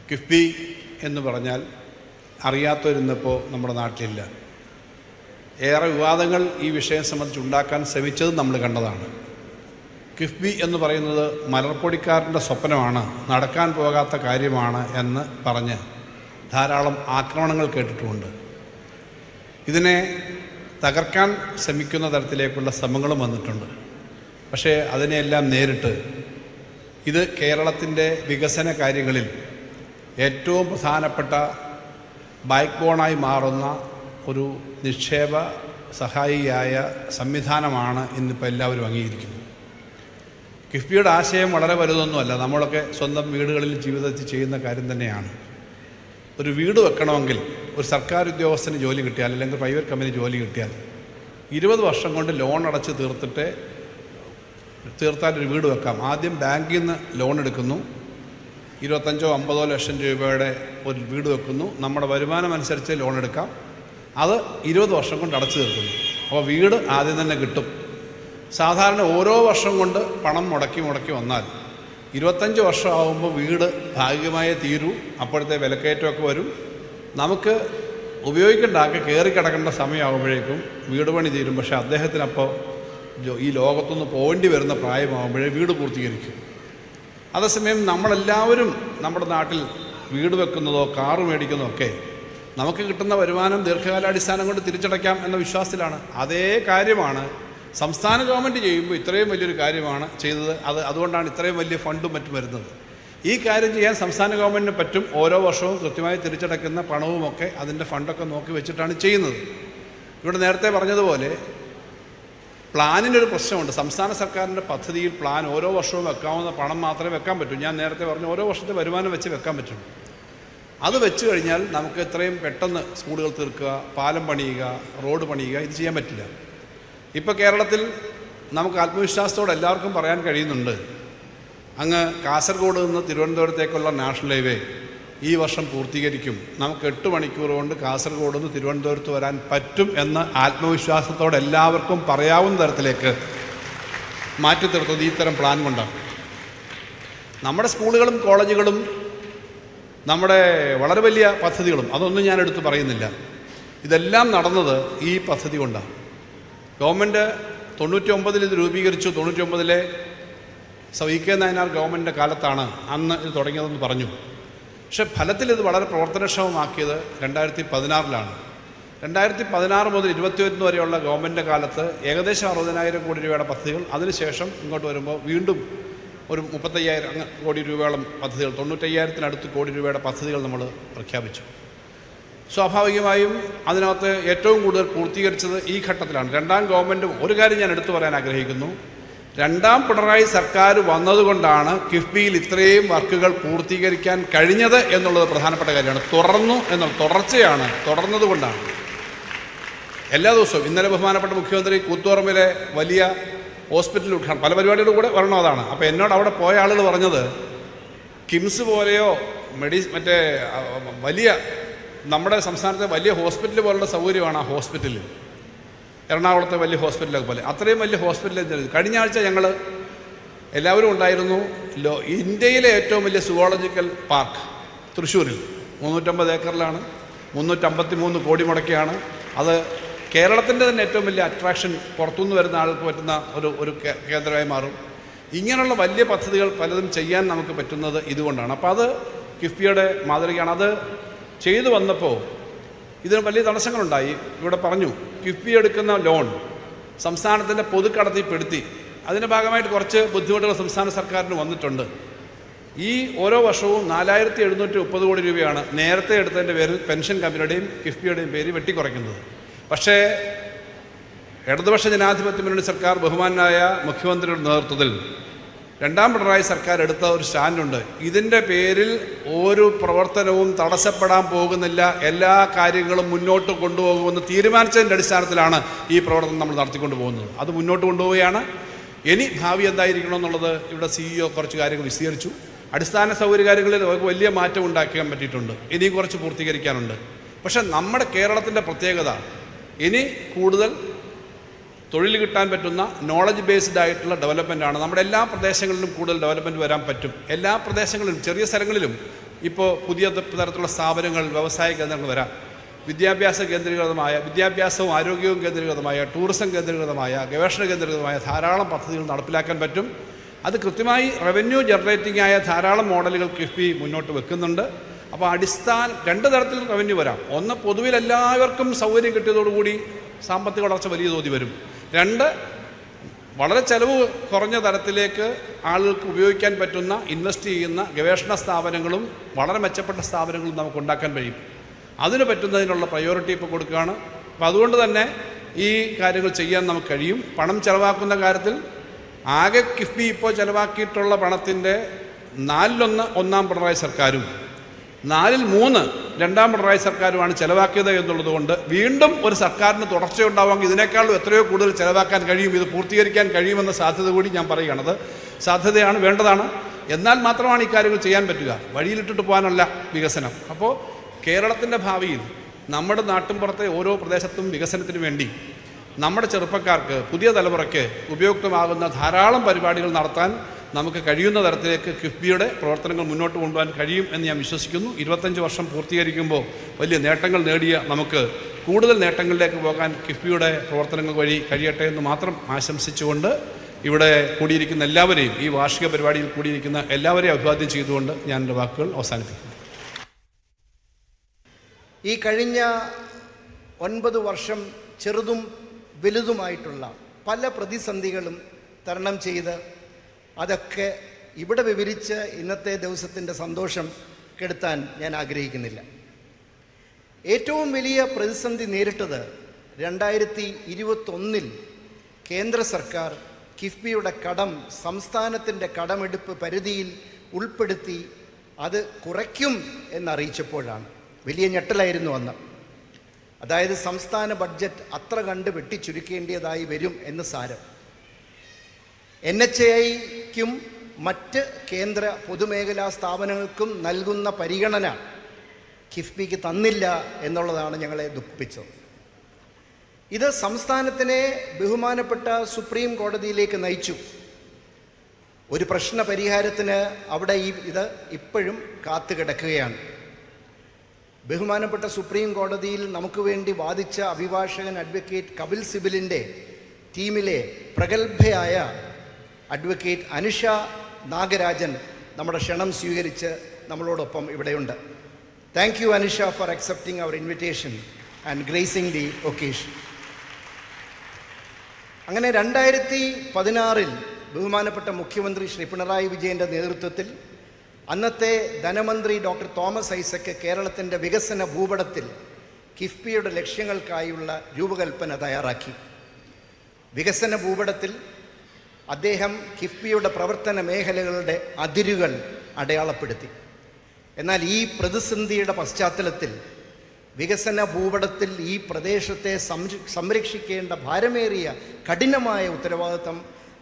കിഫ്ബി എന്ന് പറഞ്ഞാൽ അറിയാത്തവരിന്നിപ്പോൾ നമ്മുടെ നാട്ടിലില്ല. ഏറെ വിവാദങ്ങൾ ഈ വിഷയം സംബന്ധിച്ച് ഉണ്ടാക്കാൻ ശ്രമിച്ചത് നമ്മൾ കണ്ടതാണ്. കിഫ്ബി എന്ന് പറയുന്നത് മലർപ്പൊടിക്കാരൻ്റെ സ്വപ്നമാണ്, നടക്കാൻ പോകാത്ത കാര്യമാണ് എന്ന് പറഞ്ഞ് ധാരാളം ആക്രമണങ്ങൾ കേട്ടിട്ടുമുണ്ട്. ഇതിനെ തകർക്കാൻ ശ്രമിക്കുന്ന തരത്തിലേക്കുള്ള ശ്രമങ്ങളും വന്നിട്ടുണ്ട്. പക്ഷേ അതിനെയെല്ലാം നേരിട്ട് ഇത് കേരളത്തിൻ്റെ വികസന കാര്യങ്ങളിൽ ഏറ്റവും പ്രധാനപ്പെട്ട ബാക്ക് ബോണായി മാറുന്ന ഒരു നിക്ഷേപ സഹായിയായ സംവിധാനമാണ് ഇന്നിപ്പോൾ എല്ലാവരും അംഗീകരിക്കുന്നത്. കിഫ്ബിയുടെ ആശയം വളരെ വലുതൊന്നുമല്ല. നമ്മളൊക്കെ സ്വന്തം വീടുകളിൽ ജീവിതത്തിൽ ചെയ്യുന്ന കാര്യം തന്നെയാണ്. ഒരു വീട് വെക്കണമെങ്കിൽ ഒരു സർക്കാർ ഉദ്യോഗസ്ഥന് ജോലി കിട്ടിയാൽ അല്ലെങ്കിൽ പ്രൈവറ്റ് കമ്പനി ജോലി കിട്ടിയാൽ 20 വർഷം കൊണ്ട് ലോൺ അടച്ച് തീർത്താൽ ഒരു വീട് വെക്കാം. ആദ്യം ബാങ്കിൽ നിന്ന് ലോൺ എടുക്കുന്നു, 25-50 ലക്ഷം രൂപയുടെ ഒരു വീട് വെക്കുന്നു. നമ്മുടെ വരുമാനം അനുസരിച്ച് ലോൺ എടുക്കാം. അത് 20 വർഷം കൊണ്ട് അടച്ചു തീർക്കുന്നു. അപ്പോൾ വീട് ആദ്യം തന്നെ കിട്ടും. സാധാരണ ഓരോ വർഷം കൊണ്ട് പണം മുടക്കി വന്നാൽ 25 വർഷം ആകുമ്പോൾ വീട് ഭാഗികമായേ തീരൂ. അപ്പോഴത്തെ വിലക്കയറ്റമൊക്കെ വരും. നമുക്ക് ഉപയോഗിക്കേണ്ടാക്കി കയറി കിടക്കേണ്ട സമയമാകുമ്പോഴേക്കും വീട് പണി തീരും. പക്ഷേ അദ്ദേഹത്തിനപ്പോൾ ഈ ലോകത്തുനിന്ന് പോകേണ്ടി വരുന്ന പ്രായമാകുമ്പോഴേ വീട് പൂർത്തീകരിക്കും. അതേസമയം നമ്മളെല്ലാവരും നമ്മുടെ നാട്ടിൽ വീട് വെക്കുന്നതോ കാറ് മേടിക്കുന്നതോ ഒക്കെ നമുക്ക് കിട്ടുന്ന വരുമാനം ദീർഘകാലാടിസ്ഥാനം കൊണ്ട് തിരിച്ചടയ്ക്കാം എന്ന വിശ്വാസത്തിലാണ്. അതേ കാര്യമാണ് സംസ്ഥാന ഗവൺമെൻറ് ചെയ്യുമ്പോൾ ഇത്രയും വലിയൊരു കാര്യമാണ് ചെയ്തത്. അതുകൊണ്ടാണ് ഇത്രയും വലിയ ഫണ്ടും മറ്റും വരുന്നത്. ഈ കാര്യം ചെയ്യാൻ സംസ്ഥാന ഗവൺമെൻറ്റിന് പറ്റും. ഓരോ വർഷവും കൃത്യമായി തിരിച്ചടയ്ക്കുന്ന പണവുമൊക്കെ അതിൻ്റെ ഫണ്ടൊക്കെ നോക്കി വെച്ചിട്ടാണ് ചെയ്യുന്നത്. ഇവിടെ നേരത്തെ പറഞ്ഞതുപോലെ പ്ലാനിനൊരു പ്രശ്നമുണ്ട്. സംസ്ഥാന സർക്കാരിൻ്റെ പദ്ധതിയിൽ പ്ലാൻ ഓരോ വർഷവും വെക്കാവുന്ന പണം മാത്രമേ വെക്കാൻ പറ്റൂ. ഞാൻ നേരത്തെ പറഞ്ഞു ഓരോ വർഷത്തെ വരുമാനം വെച്ച് വെക്കാൻ പറ്റും. അത് വെച്ച് കഴിഞ്ഞാൽ നമുക്ക് ഇത്രയും പെട്ടെന്ന് സ്കൂളുകൾ തീർക്കുക, പാലം പണിയുക, റോഡ് പണിയുക, ഇത് ചെയ്യാൻ പറ്റില്ല. ഇപ്പോൾ കേരളത്തിൽ നമുക്ക് ആത്മവിശ്വാസത്തോടെ എല്ലാവർക്കും പറയാൻ കഴിയുന്നുണ്ട്, അങ്ങ് കാസർഗോഡ് നിന്ന് തിരുവനന്തപുരത്തേക്കുള്ള നാഷണൽ ഹൈവേ ഈ വർഷം പൂർത്തീകരിക്കും. നമുക്ക് 8 മണിക്കൂർ കൊണ്ട് കാസർഗോഡ് നിന്ന് തിരുവനന്തപുരത്ത് വരാൻ പറ്റും എന്ന് ആത്മവിശ്വാസത്തോടെ എല്ലാവർക്കും പറയാവുന്ന തരത്തിലേക്ക് മാറ്റിത്തീർത്തത് ഇത്തരം പ്ലാൻ കൊണ്ടാണ്. നമ്മുടെ സ്കൂളുകളും കോളേജുകളും നമ്മുടെ വളരെ വലിയ പദ്ധതികളും അതൊന്നും ഞാൻ എടുത്ത് പറയുന്നില്ല. ഇതെല്ലാം നടന്നത് ഈ പദ്ധതി കൊണ്ടാണ്. ഗവൺമെൻറ് 99 ഇത് രൂപീകരിച്ചു. 99 വി.കെ. നായനാർ ഗവൺമെൻറ്റിൻ്റെ കാലത്താണ് അന്ന് ഇത് തുടങ്ങിയതെന്ന് പറഞ്ഞു. പക്ഷേ ഫലത്തിൽ ഇത് വളരെ പ്രവർത്തനക്ഷമമാക്കിയത് 2016 2016 മുതൽ 2021 വരെയുള്ള ഗവൺമെൻറ്റിൻ്റെ കാലത്ത് ഏകദേശം 60,000 കോടി രൂപയുടെ പദ്ധതികൾ, അതിനുശേഷം ഇങ്ങോട്ട് വരുമ്പോൾ വീണ്ടും ഒരു 35,000 കോടി രൂപയോളം പദ്ധതികൾ, 95,000 കോടി രൂപയുടെ പദ്ധതികൾ നമ്മൾ പ്രഖ്യാപിച്ചു. സ്വാഭാവികമായും അതിനകത്ത് ഏറ്റവും കൂടുതൽ പൂർത്തീകരിച്ചത് ഈ ഘട്ടത്തിലാണ്. രണ്ടാം ഗവൺമെൻറ് ഒരു കാര്യം ഞാൻ എടുത്തു പറയാൻ ആഗ്രഹിക്കുന്നു. രണ്ടാം പിണറായി സർക്കാർ വന്നതുകൊണ്ടാണ് കിഫ്ബിയിൽ ഇത്രയും വർക്കുകൾ പൂർത്തീകരിക്കാൻ കഴിഞ്ഞത് എന്നുള്ളത് പ്രധാനപ്പെട്ട കാര്യമാണ്. തുടർന്നതുകൊണ്ടാണ്. എല്ലാ ദിവസവും ഇന്നലെ ബഹുമാനപ്പെട്ട മുഖ്യമന്ത്രി കൂത്തുപറമ്പിലെ വലിയ ഹോസ്പിറ്റൽ ഉദ്ഘാടനം, പല പരിപാടികളുടെ കൂടെ വരണതാണ്. അപ്പോൾ എന്നോട് അവിടെ പോയ ആളുകൾ പറഞ്ഞത് കിംസ് പോലെയോ മറ്റേ വലിയ നമ്മുടെ സംസ്ഥാനത്തെ വലിയ ഹോസ്പിറ്റൽ പോലുള്ള സൗകര്യമാണ് ആ ഹോസ്പിറ്റലിൽ. എറണാകുളത്തെ വലിയ ഹോസ്പിറ്റലൊക്കെ പോലെ അത്രയും വലിയ ഹോസ്പിറ്റൽ. കഴിഞ്ഞ ആഴ്ച ഞങ്ങൾ എല്ലാവരും ഉണ്ടായിരുന്നു. ഇന്ത്യയിലെ ഏറ്റവും വലിയ സുവോളജിക്കൽ പാർക്ക് തൃശ്ശൂരിൽ 350 ഏക്കറിലാണ്, 353 കോടി മുടക്കിയാണ്. അത് കേരളത്തിൻ്റെ തന്നെ ഏറ്റവും വലിയ അട്രാക്ഷൻ, പുറത്തുനിന്ന് വരുന്ന ആൾക്ക് പറ്റുന്ന ഒരു കേന്ദ്രമായി മാറും. ഇങ്ങനെയുള്ള വലിയ പദ്ധതികൾ പലതും ചെയ്യാൻ നമുക്ക് പറ്റുന്നത് ഇതുകൊണ്ടാണ്. അപ്പോൾ അത് കിഫ്ബിയുടെ മാതൃകയാണ്. അത് ചെയ്തു വന്നപ്പോൾ ഇതിന് വലിയ തടസ്സങ്ങളുണ്ടായി. ഇവിടെ പറഞ്ഞു കിഫ്ബി എടുക്കുന്ന ലോൺ സംസ്ഥാനത്തിൻ്റെ പൊതുക്കടത്തിൽപ്പെടുത്തി. അതിൻ്റെ ഭാഗമായിട്ട് കുറച്ച് ബുദ്ധിമുട്ടുകൾ സംസ്ഥാന സർക്കാരിന് വന്നിട്ടുണ്ട്. ഈ ഓരോ വർഷവും 4,730 കോടി രൂപയാണ് നേരത്തെ എടുത്തതിൻ്റെ പേരിൽ പെൻഷൻ കമ്പനിയുടെയും കിഫ്ബിയുടെയും പേര് വെട്ടിക്കുറയ്ക്കുന്നത്. പക്ഷേ ഇടതുപക്ഷ ജനാധിപത്യ മുന്നണി സർക്കാർ ബഹുമാനായ മുഖ്യമന്ത്രിയുടെ നേതൃത്വത്തിൽ രണ്ടാം പിണറായി സർക്കാർ എടുത്ത ഒരു സ്റ്റാൻഡുണ്ട്. ഇതിൻ്റെ പേരിൽ ഒരു പ്രവർത്തനവും തടസ്സപ്പെടാൻ പോകുന്നില്ല, എല്ലാ കാര്യങ്ങളും മുന്നോട്ട് കൊണ്ടുപോകുമെന്ന് തീരുമാനിച്ചതിൻ്റെ അടിസ്ഥാനത്തിലാണ് ഈ പ്രവർത്തനം നമ്മൾ നടത്തിക്കൊണ്ട് പോകുന്നത്. അത് മുന്നോട്ട് കൊണ്ടുപോവുകയാണ്. ഇനി ഭാവി എന്തായിരിക്കണം എന്നുള്ളത് ഇവിടെ CEO കുറച്ച് കാര്യങ്ങൾ വിശദീകരിച്ചു. അടിസ്ഥാന സൗകര്യകാര്യങ്ങളിൽ നമുക്ക് വലിയ മാറ്റം ഉണ്ടാക്കാൻ പറ്റിയിട്ടുണ്ട്. ഇനിയും കുറച്ച് പൂർത്തീകരിക്കാനുണ്ട്. പക്ഷേ നമ്മുടെ കേരളത്തിൻ്റെ പ്രത്യേകത ഇനി കൂടുതൽ തൊഴിൽ കിട്ടാൻ പറ്റുന്ന നോളജ് ബേസ്ഡ് ആയിട്ടുള്ള ഡെവലപ്മെൻറ്റാണ്. നമ്മുടെ എല്ലാ പ്രദേശങ്ങളിലും കൂടുതൽ ഡെവലപ്മെൻറ്റ് വരാൻ പറ്റും. എല്ലാ പ്രദേശങ്ങളിലും ചെറിയ സ്ഥലങ്ങളിലും ഇപ്പോൾ പുതിയ തരത്തിലുള്ള സ്ഥാപനങ്ങൾ, വ്യവസായ കേന്ദ്രങ്ങൾ വരാം. വിദ്യാഭ്യാസവും ആരോഗ്യവും കേന്ദ്രീകൃതമായ, ടൂറിസം കേന്ദ്രീകൃതമായ, ഗവേഷണ കേന്ദ്രീകൃതമായ ധാരാളം പദ്ധതികൾ നടപ്പിലാക്കാൻ പറ്റും. അത് കൃത്യമായി റവന്യൂ ജനറേറ്റിംഗ് ആയ ധാരാളം മോഡലുകൾ കിഫ്ബി മുന്നോട്ട് വെക്കുന്നുണ്ട്. അപ്പോൾ രണ്ട് തരത്തിൽ റവന്യൂ വരാം. ഒന്ന്, പൊതുവിൽ എല്ലാവർക്കും സൗകര്യം കിട്ടിയതോടുകൂടി സാമ്പത്തിക വളർച്ച വലിയ തോതിൽ വരും. രണ്ട്, വളരെ ചെലവ് കുറഞ്ഞ തരത്തിലേക്ക് ആളുകൾക്ക് ഉപയോഗിക്കാൻ പറ്റുന്ന, ഇൻവെസ്റ്റ് ചെയ്യുന്ന ഗവേഷണ സ്ഥാപനങ്ങളും വളരെ മെച്ചപ്പെട്ട സ്ഥാപനങ്ങളും നമുക്ക് ഉണ്ടാക്കാൻ കഴിയും. അതിന് പറ്റുന്നതിനുള്ള പ്രയോറിറ്റി ഇപ്പോൾ കൊടുക്കുകയാണ്. അപ്പോൾ അതുകൊണ്ട് തന്നെ ഈ കാര്യങ്ങൾ ചെയ്യാൻ നമുക്ക് കഴിയും. പണം ചെലവാക്കുന്ന കാര്യത്തിൽ ആകെ കിഫ്ബി ഇപ്പോൾ ചെലവാക്കിയിട്ടുള്ള പണത്തിൻ്റെ 1/4 ഒന്നാം പിണറായി സർക്കാരും 3/4 രണ്ടാം പിണറായി സർക്കാരുമാണ് ചെലവാക്കിയത് എന്നുള്ളത് കൊണ്ട് വീണ്ടും ഒരു സർക്കാരിന് തുടർച്ചയുണ്ടാവുമെങ്കിൽ ഇതിനേക്കാളും എത്രയോ കൂടുതൽ ചെലവാക്കാൻ കഴിയും, ഇത് പൂർത്തീകരിക്കാൻ കഴിയുമെന്ന സാധ്യത കൂടി ഞാൻ പറയുകയാണത്. സാധ്യതയാണ്, വേണ്ടതാണ്. എന്നാൽ മാത്രമാണ് ഈ കാര്യങ്ങൾ ചെയ്യാൻ പറ്റുക. വഴിയിലിട്ടിട്ട് പോകാനല്ല വികസനം. അപ്പോൾ കേരളത്തിൻ്റെ ഭാവിയിൽ നമ്മുടെ നാട്ടിൻപുറത്തെ ഓരോ പ്രദേശത്തും വികസനത്തിന് വേണ്ടി നമ്മുടെ ചെറുപ്പക്കാർക്ക്, പുതിയ തലമുറയ്ക്ക് ഉപയുക്തമാകുന്ന ധാരാളം പരിപാടികൾ നടത്താൻ നമുക്ക് കഴിയുന്ന തരത്തിലേക്ക് കിഫ്ബിയുടെ പ്രവർത്തനങ്ങൾ മുന്നോട്ട് കൊണ്ടുപോകാൻ കഴിയും എന്ന് ഞാൻ വിശ്വസിക്കുന്നു. 25 വർഷം പൂർത്തീകരിക്കുമ്പോൾ വലിയ നേട്ടങ്ങൾ നേടിയ നമുക്ക് കൂടുതൽ നേട്ടങ്ങളിലേക്ക് പോകാൻ കിഫ്ബിയുടെ പ്രവർത്തനങ്ങൾ വഴി കഴിയട്ടെ എന്ന് മാത്രം ആശംസിച്ചുകൊണ്ട് ഇവിടെ കൂടിയിരിക്കുന്ന എല്ലാവരെയും, ഈ വാർഷിക പരിപാടിയിൽ കൂടിയിരിക്കുന്ന എല്ലാവരെയും അഭിവാദ്യം ചെയ്തുകൊണ്ട് ഞാൻ എൻ്റെ വാക്കുകൾ അവസാനിപ്പിക്കുന്നു. ഈ കഴിഞ്ഞ 9 വർഷം ചെറുതും വലുതുമായിട്ടുള്ള പല പ്രതിസന്ധികളും തരണം ചെയ്ത് അതൊക്കെ ഇവിടെ വിവരിച്ച് ഇന്നത്തെ ദിവസത്തിൻ്റെ സന്തോഷം കെടുത്താൻ ഞാൻ ആഗ്രഹിക്കുന്നില്ല. ഏറ്റവും വലിയ പ്രതിസന്ധി നേരിട്ടത് 2021 കേന്ദ്ര സർക്കാർ കിഫ്ബിയുടെ കടം സംസ്ഥാനത്തിൻ്റെ കടമെടുപ്പ് പരിധിയിൽ ഉൾപ്പെടുത്തി അത് കുറയ്ക്കും എന്നറിയിച്ചപ്പോഴാണ്. വലിയ ഞെട്ടലായിരുന്നു അന്ന്. അതായത് സംസ്ഥാന ബഡ്ജറ്റ് അത്ര കണ്ട് വെട്ടിച്ചുരുക്കേണ്ടതായി വരും എന്ന് സാരം. NHAIക്കും മറ്റ് കേന്ദ്ര പൊതുമേഖലാ സ്ഥാപനങ്ങൾക്കും നൽകുന്ന പരിഗണന കിഫ്ബിക്ക് തന്നില്ല എന്നുള്ളതാണ് ഞങ്ങളെ ദുഃഖിപ്പിച്ചത്. ഇത് സംസ്ഥാനത്തിനെ ബഹുമാനപ്പെട്ട സുപ്രീം കോടതിയിലേക്ക് നയിച്ചു. ഒരു പ്രശ്ന പരിഹാരത്തിന് അവിടെ ഇത് ഇപ്പോഴും കാത്തുകിടക്കുകയാണ്. ബഹുമാനപ്പെട്ട സുപ്രീം കോടതിയിൽ നമുക്ക് വേണ്ടി വാദിച്ച അഭിഭാഷകൻ അഡ്വക്കേറ്റ് കപിൽ സിബലിൻ്റെ ടീമിലെ പ്രഗത്ഭയായ അഡ്വക്കേറ്റ് അനുഷ നാഗരാജൻ നമ്മുടെ ക്ഷണം സ്വീകരിച്ച് നമ്മളോടൊപ്പം ഇവിടെയുണ്ട്. Thank you Anusha for accepting our invitation and gracing the occasion. അങ്ങനെ 2016 ബഹുമാനപ്പെട്ട മുഖ്യമന്ത്രി ശ്രീ പിണറായി വിജയൻ്റെ നേതൃത്വത്തിൽ അന്നത്തെ ധനമന്ത്രി ഡോക്ടർ തോമസ് ഐസക്ക് കേരളത്തിൻ്റെ വികസന ഭൂപടത്തിൽ കിഫ്ബിയുടെ ലക്ഷ്യങ്ങൾക്കായുള്ള രൂപകൽപ്പന തയ്യാറാക്കി. വികസന ഭൂപടത്തിൽ അദ്ദേഹം കിഫ്ബിയുടെ പ്രവർത്തന മേഖലകളുടെ അതിരുകൾ അടയാളപ്പെടുത്തി. എന്നാൽ ഈ പ്രതിസന്ധിയുടെ പശ്ചാത്തലത്തിൽ വികസന ഭൂപടത്തിൽ ഈ പ്രദേശത്തെ സംരക്ഷിക്കേണ്ട ഭാരമേറിയ കഠിനമായ ഉത്തരവാദിത്വം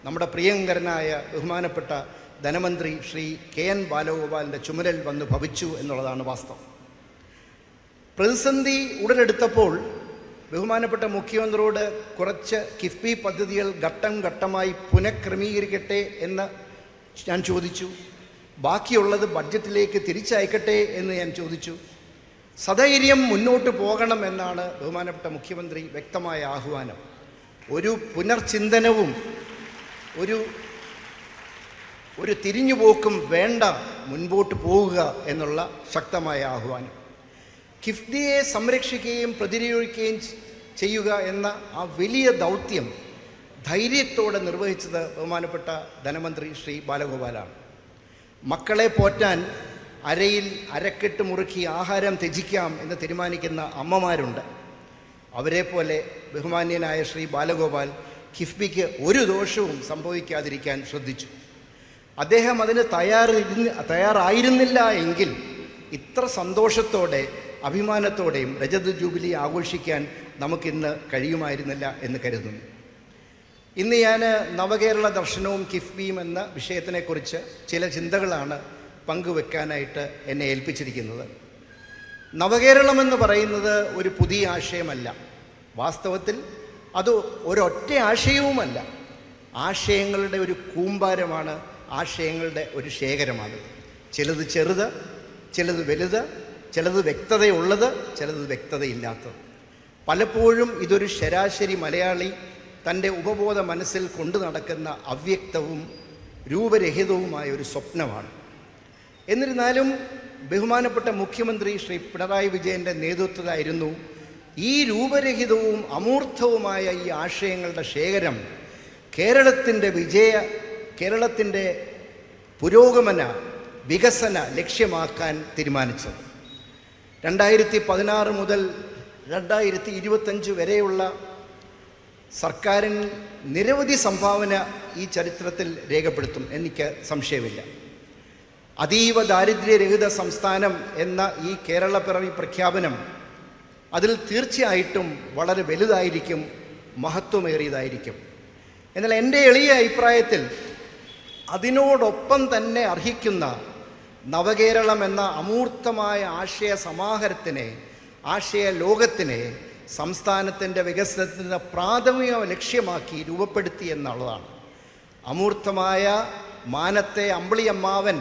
നമ്മുടെ പ്രിയങ്കരനായ ബഹുമാനപ്പെട്ട ധനമന്ത്രി ശ്രീ KN ബാലഗോപാലിൻ്റെ ചുമലിൽ വന്ന് ഭവിച്ചു എന്നുള്ളതാണ് വാസ്തവം. പ്രതിസന്ധി ഉടലെടുത്തപ്പോൾ ബഹുമാനപ്പെട്ട മുഖ്യമന്ത്രിയോട് കുറച്ച് കിഫ്ബി പദ്ധതികൾ ഘട്ടം ഘട്ടമായി പുനഃക്രമീകരിക്കട്ടെ എന്ന് ഞാൻ ചോദിച്ചു. ബാക്കിയുള്ളത് ബഡ്ജറ്റിലേക്ക് തിരിച്ചയക്കട്ടെ എന്ന് ഞാൻ ചോദിച്ചു. സധൈര്യം മുന്നോട്ട് പോകണം എന്നാണ് ബഹുമാനപ്പെട്ട മുഖ്യമന്ത്രി വ്യക്തമായ ആഹ്വാനം. ഒരു പുനർചിന്തനവും ഒരു തിരിഞ്ഞുപോക്കും വേണ്ട, മുൻപോട്ട് പോവുക എന്നുള്ള ശക്തമായ ആഹ്വാനം. കിഫ്ബിയെ സംരക്ഷിക്കുകയും പ്രതിരോധിക്കുകയും ചെയ്യുക എന്ന ആ വലിയ ദൗത്യം ധൈര്യത്തോടെ നിർവഹിച്ചത് ബഹുമാനപ്പെട്ട ധനമന്ത്രി ശ്രീ ബാലഗോപാലാണ്. മക്കളെ പോറ്റാൻ അരയിൽ അരക്കെട്ട് മുറുക്കി ആഹാരം ത്യജിക്കാം എന്ന് തീരുമാനിക്കുന്ന അമ്മമാരുണ്ട്. അവരെ പോലെ ബഹുമാന്യനായ ശ്രീ ബാലഗോപാൽ കിഫ്ബിക്ക് ഒരു ദോഷവും സംഭവിക്കാതിരിക്കാൻ ശ്രദ്ധിച്ചു. അദ്ദേഹം അതിന് തയ്യാറായിരുന്നില്ല എങ്കിൽ ഇത്ര സന്തോഷത്തോടെ അഭിമാനത്തോടെയും രജത ജൂബിലി ആഘോഷിക്കാൻ നമുക്കിന്ന് കഴിയുമായിരുന്നില്ല എന്ന് കരുതുന്നു. ഇന്ന് ഞാൻ നവകേരള ദർശനവും കിഫ്ബിയും എന്ന വിഷയത്തിനെക്കുറിച്ച് ചില ചിന്തകളാണ് പങ്കുവെക്കാനായിട്ട് എന്നെ ഏൽപ്പിച്ചിരിക്കുന്നത്. നവകേരളം എന്ന് പറയുന്നത് ഒരു പുതിയ ആശയമല്ല. വാസ്തവത്തിൽ അത് ഒരൊറ്റ ആശയവുമല്ല, ആശയങ്ങളുടെ ഒരു കൂമ്പാരമാണ്, ആശയങ്ങളുടെ ഒരു ശേഖരമാണ്. ചിലത് ചെറുത്, ചിലത് വലുത്, ചിലത് വ്യക്തതയുള്ളത്, ചിലത് വ്യക്തതയില്ലാത്തത്. പലപ്പോഴും ഇതൊരു ശരാശരി മലയാളി തൻ്റെ ഉപബോധ മനസ്സിൽ കൊണ്ടു നടക്കുന്ന അവ്യക്തവും രൂപരഹിതവുമായ ഒരു സ്വപ്നമാണ്. എന്നിരുന്നാലും ബഹുമാനപ്പെട്ട മുഖ്യമന്ത്രി ശ്രീ പിണറായി വിജയൻ്റെ നേതൃത്വത്തിലായിരുന്നു ഈ രൂപരഹിതവും അമൂർത്തവുമായ ഈ ആശയങ്ങളുടെ ശേഖരം കേരളത്തിൻ്റെ പുരോഗമന വികസന ലക്ഷ്യമാക്കാൻ തീരുമാനിച്ചത്. 2016 മുതൽ 2025 വരെയുള്ള സർക്കാരിന് നിരവധി സംഭാവന ഈ ചരിത്രത്തിൽ രേഖപ്പെടുത്തും, എനിക്ക് സംശയമില്ല. അതീവ ദാരിദ്ര്യരഹിത സംസ്ഥാനം എന്ന ഈ കേരളപ്പിറവി പ്രഖ്യാപനം അതിൽ തീർച്ചയായിട്ടും വളരെ വലുതായിരിക്കും, മഹത്വമേറിയതായിരിക്കും. എന്നാൽ എൻ്റെ എളിയ അഭിപ്രായത്തിൽ അതിനോടൊപ്പം തന്നെ അർഹിക്കുന്ന നവകേരളം എന്ന അമൂർത്തമായ ആശയ സമാഹാരത്തിനെ, ആശയ ലോകത്തിനെ സംസ്ഥാനത്തിൻ്റെ വികസനത്തിൻ്റെ പ്രാഥമിക ലക്ഷ്യമാക്കി രൂപപ്പെടുത്തി എന്നുള്ളതാണ്. അമൂർത്തമായ മാനത്തെ അമ്പിളിയമ്മാവൻ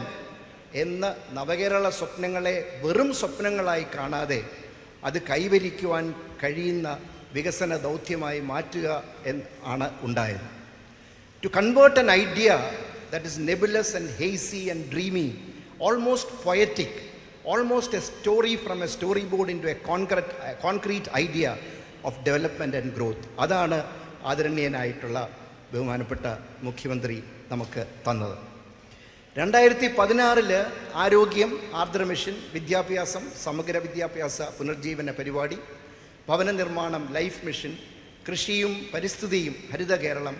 എന്ന നവകേരള സ്വപ്നങ്ങളെ വെറും സ്വപ്നങ്ങളായി കാണാതെ അത് കൈവരിക്കുവാൻ കഴിയുന്ന വികസന ദൗത്യമായി മാറ്റുക ആണ് ഉണ്ടായത്. To convert an idea that is nebulous and hazy and dreamy, almost poetic, almost a story from a storyboard into a concrete idea of development and growth. അതാണ് ആദരണീയനായിട്ടുള്ള ബഹുമാനപ്പെട്ട മുഖ്യമന്ത്രി നമുക്ക് തന്നത്. 2016 ആരോഗ്യം, ആർദ്ര മിഷൻ, വിദ്യാഭ്യാസം, സമഗ്ര വിദ്യാഭ്യാസ പുനർജീവന പരിപാടി, ഭവന നിർമ്മാണം, ലൈഫ് മിഷൻ, കൃഷിയും പരിസ്ഥിതിയും, ഹരിത കേരളം,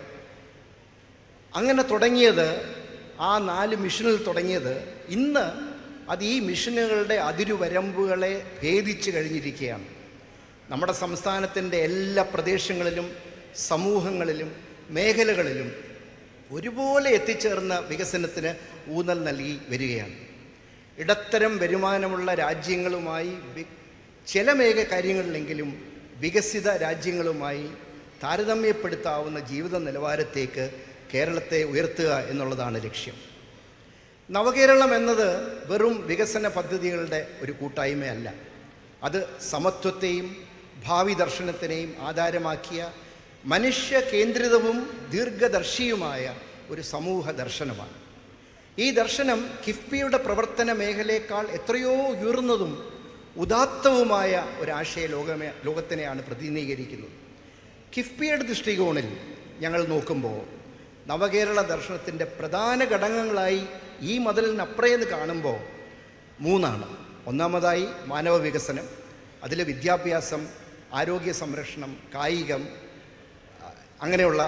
അങ്ങനെ തുടങ്ങിയത്, ആ 4 മിഷനിൽ തുടങ്ങിയത് ഇന്ന് അത് ഈ മിഷനുകളുടെ അതിരുവരമ്പുകളെ ഭേദിച്ച് കഴിഞ്ഞിരിക്കുകയാണ്. നമ്മുടെ സംസ്ഥാനത്തിൻ്റെ എല്ലാ പ്രദേശങ്ങളിലും സമൂഹങ്ങളിലും മേഖലകളിലും ഒരുപോലെ എത്തിച്ചേർന്ന വികസനത്തിന് ഊന്നൽ നൽകി വരികയാണ്. ഇടത്തരം വരുമാനമുള്ള രാജ്യങ്ങളുമായി ചില കാര്യങ്ങളിലെങ്കിലും വികസിത രാജ്യങ്ങളുമായി താരതമ്യപ്പെടുത്താവുന്ന ജീവിത നിലവാരത്തേക്ക് കേരളത്തെ ഉയർത്തുക എന്നുള്ളതാണ് ലക്ഷ്യം. നവകേരളം എന്നത് വെറും വികസന പദ്ധതികളുടെ ഒരു കൂട്ടായ്മയല്ല. അത് സമത്വത്തെയും ഭാവി ദർശനത്തിനെയും ആധാരമാക്കിയ മനുഷ്യ കേന്ദ്രിതവും ദീർഘദർശിയുമായ ഒരു സമൂഹ ദർശനമാണ്. ഈ ദർശനം കിഫ്ബിയുടെ പ്രവർത്തന മേഖലയേക്കാൾ എത്രയോ ഉയർന്നതും ഉദാത്തവുമായ ഒരാശയ ലോകത്തിനെയാണ് പ്രതിനിധീകരിക്കുന്നത്. കിഫ്ബിയുടെ ദൃഷ്ടികോണിൽ ഞങ്ങൾ നോക്കുമ്പോൾ നവകേരള ദർശനത്തിൻ്റെ പ്രധാന ഘടകങ്ങളായി ഈ മതിലിനപ്പുറയെന്ന് കാണുമ്പോൾ 3 ഒന്നാമതായി മാനവ വികസനം, അതിൽ വിദ്യാഭ്യാസം, ആരോഗ്യ സംരക്ഷണം, കായികം, അങ്ങനെയുള്ള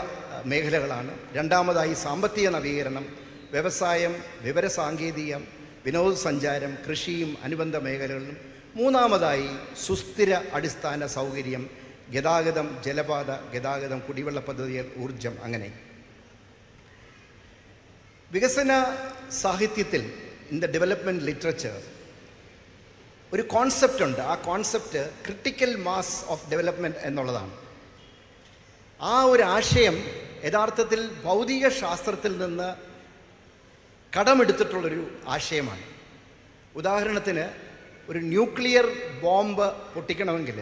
മേഖലകളാണ്. രണ്ടാമതായി സാമ്പത്തിക നവീകരണം, വ്യവസായം, വിവരസാങ്കേതികം, വിനോദസഞ്ചാരം, കൃഷിയും അനുബന്ധ മേഖലകളിലും. മൂന്നാമതായി സുസ്ഥിര അടിസ്ഥാന സൗകര്യം, ഗതാഗതം, ജലപാത ഗതാഗതം, കുടിവെള്ള പദ്ധതികൾ, ഊർജം. അങ്ങനെ വികസന സാഹിത്യത്തിൽ, ഇൻ ദ ഡെവലപ്മെൻറ്റ് ലിറ്ററേച്ചർ, ഒരു കോൺസെപ്റ്റ് ഉണ്ട്. ആ concept critical mass of development എന്നുള്ളതാണ്. ആ ഒരു ആശയം യഥാർത്ഥത്തിൽ ഭൗതിക ശാസ്ത്രത്തിൽ നിന്ന് കടമെടുത്തിട്ടുള്ളൊരു ആശയമാണ്. ഉദാഹരണത്തിന്, ഒരു ന്യൂക്ലിയർ ബോംബ് പൊട്ടിക്കണമെങ്കിൽ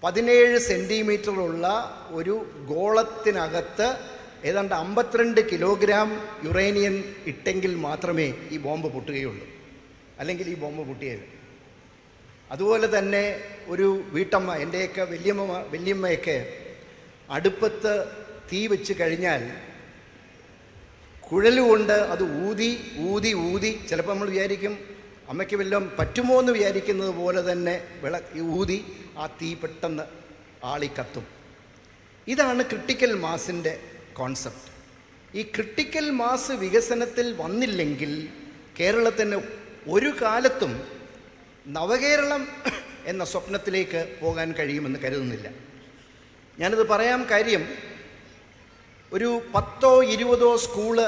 17 സെൻറ്റിമീറ്ററുള്ള ഒരു ഗോളത്തിനകത്ത് ഏതാണ്ട് 52 കിലോഗ്രാം യുറേനിയം ഇട്ടെങ്കിൽ മാത്രമേ ഈ ബോംബ് പൊട്ടുകയുള്ളൂ, അല്ലെങ്കിൽ ഈ ബോംബ് പൊട്ടിയത്. അതുപോലെ തന്നെ ഒരു വീട്ടമ്മ, എൻ്റെയൊക്കെ വല്യമ്മയൊക്കെ അടുപ്പത്ത് തീ വെച്ച് കഴിഞ്ഞാൽ കുഴലുകൊണ്ട് അത് ഊതി ഊതി ഊതി, ചിലപ്പോൾ നമ്മൾ വിചാരിക്കും അമ്മയ്ക്ക് വല്ലതും പറ്റുമോ എന്ന് വിചാരിക്കുന്നത് പോലെ തന്നെ ഊതി ആ തീ പെട്ടെന്ന് ആളിക്കത്തും. ഇതാണ് ക്രിട്ടിക്കൽ മാസിൻ്റെ കോൺസെപ്റ്റ്. ഈ ക്രിട്ടിക്കൽ മാസ് വികസനത്തിൽ വന്നില്ലെങ്കിൽ കേരളത്തിന് ഒരു കാലത്തും നവകേരളം എന്ന സ്വപ്നത്തിലേക്ക് പോകാൻ കഴിയുമെന്ന് കരുതുന്നില്ല. ഞാനിത് പറയാൻ കാര്യം, ഒരു 10-20 സ്കൂള്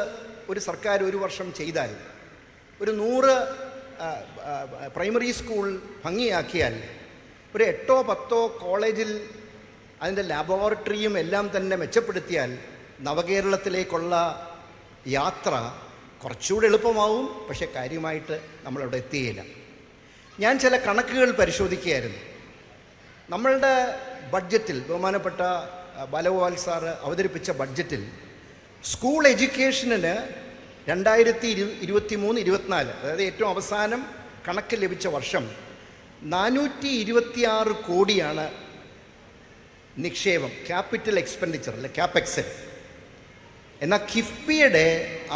ഒരു സർക്കാർ ഒരു വർഷം ചെയ്താൽ, ഒരു 100 പ്രൈമറി സ്കൂൾ ഭംഗിയാക്കിയാൽ, ഒരു 8-10 കോളേജിൽ അതിൻ്റെ ലാബോറട്ടറിയും എല്ലാം തന്നെ മെച്ചപ്പെടുത്തിയാൽ നവകേരളത്തിലേക്കുള്ള യാത്ര കുറച്ചുകൂടെ എളുപ്പമാവും. പക്ഷേ കാര്യമായിട്ട് നമ്മളവിടെ എത്തുകയില്ല. ഞാൻ ചില കണക്കുകൾ പരിശോധിക്കുകയായിരുന്നു. നമ്മളുടെ ബഡ്ജറ്റിൽ ബഹുമാനപ്പെട്ട ബാലഗോപാൽ സാറ് അവതരിപ്പിച്ച ബഡ്ജറ്റിൽ സ്കൂൾ എഡ്യൂക്കേഷനിന് 2023-24, അതായത് ഏറ്റവും അവസാനം കണക്ക് ലഭിച്ച വർഷം 426 കോടിയാണ് നിക്ഷേപം, ക്യാപിറ്റൽ എക്സ്പെൻഡിച്ചർ അല്ലെ ക്യാപെക്സ്. എന്നാൽ കിഫ്ബിയുടെ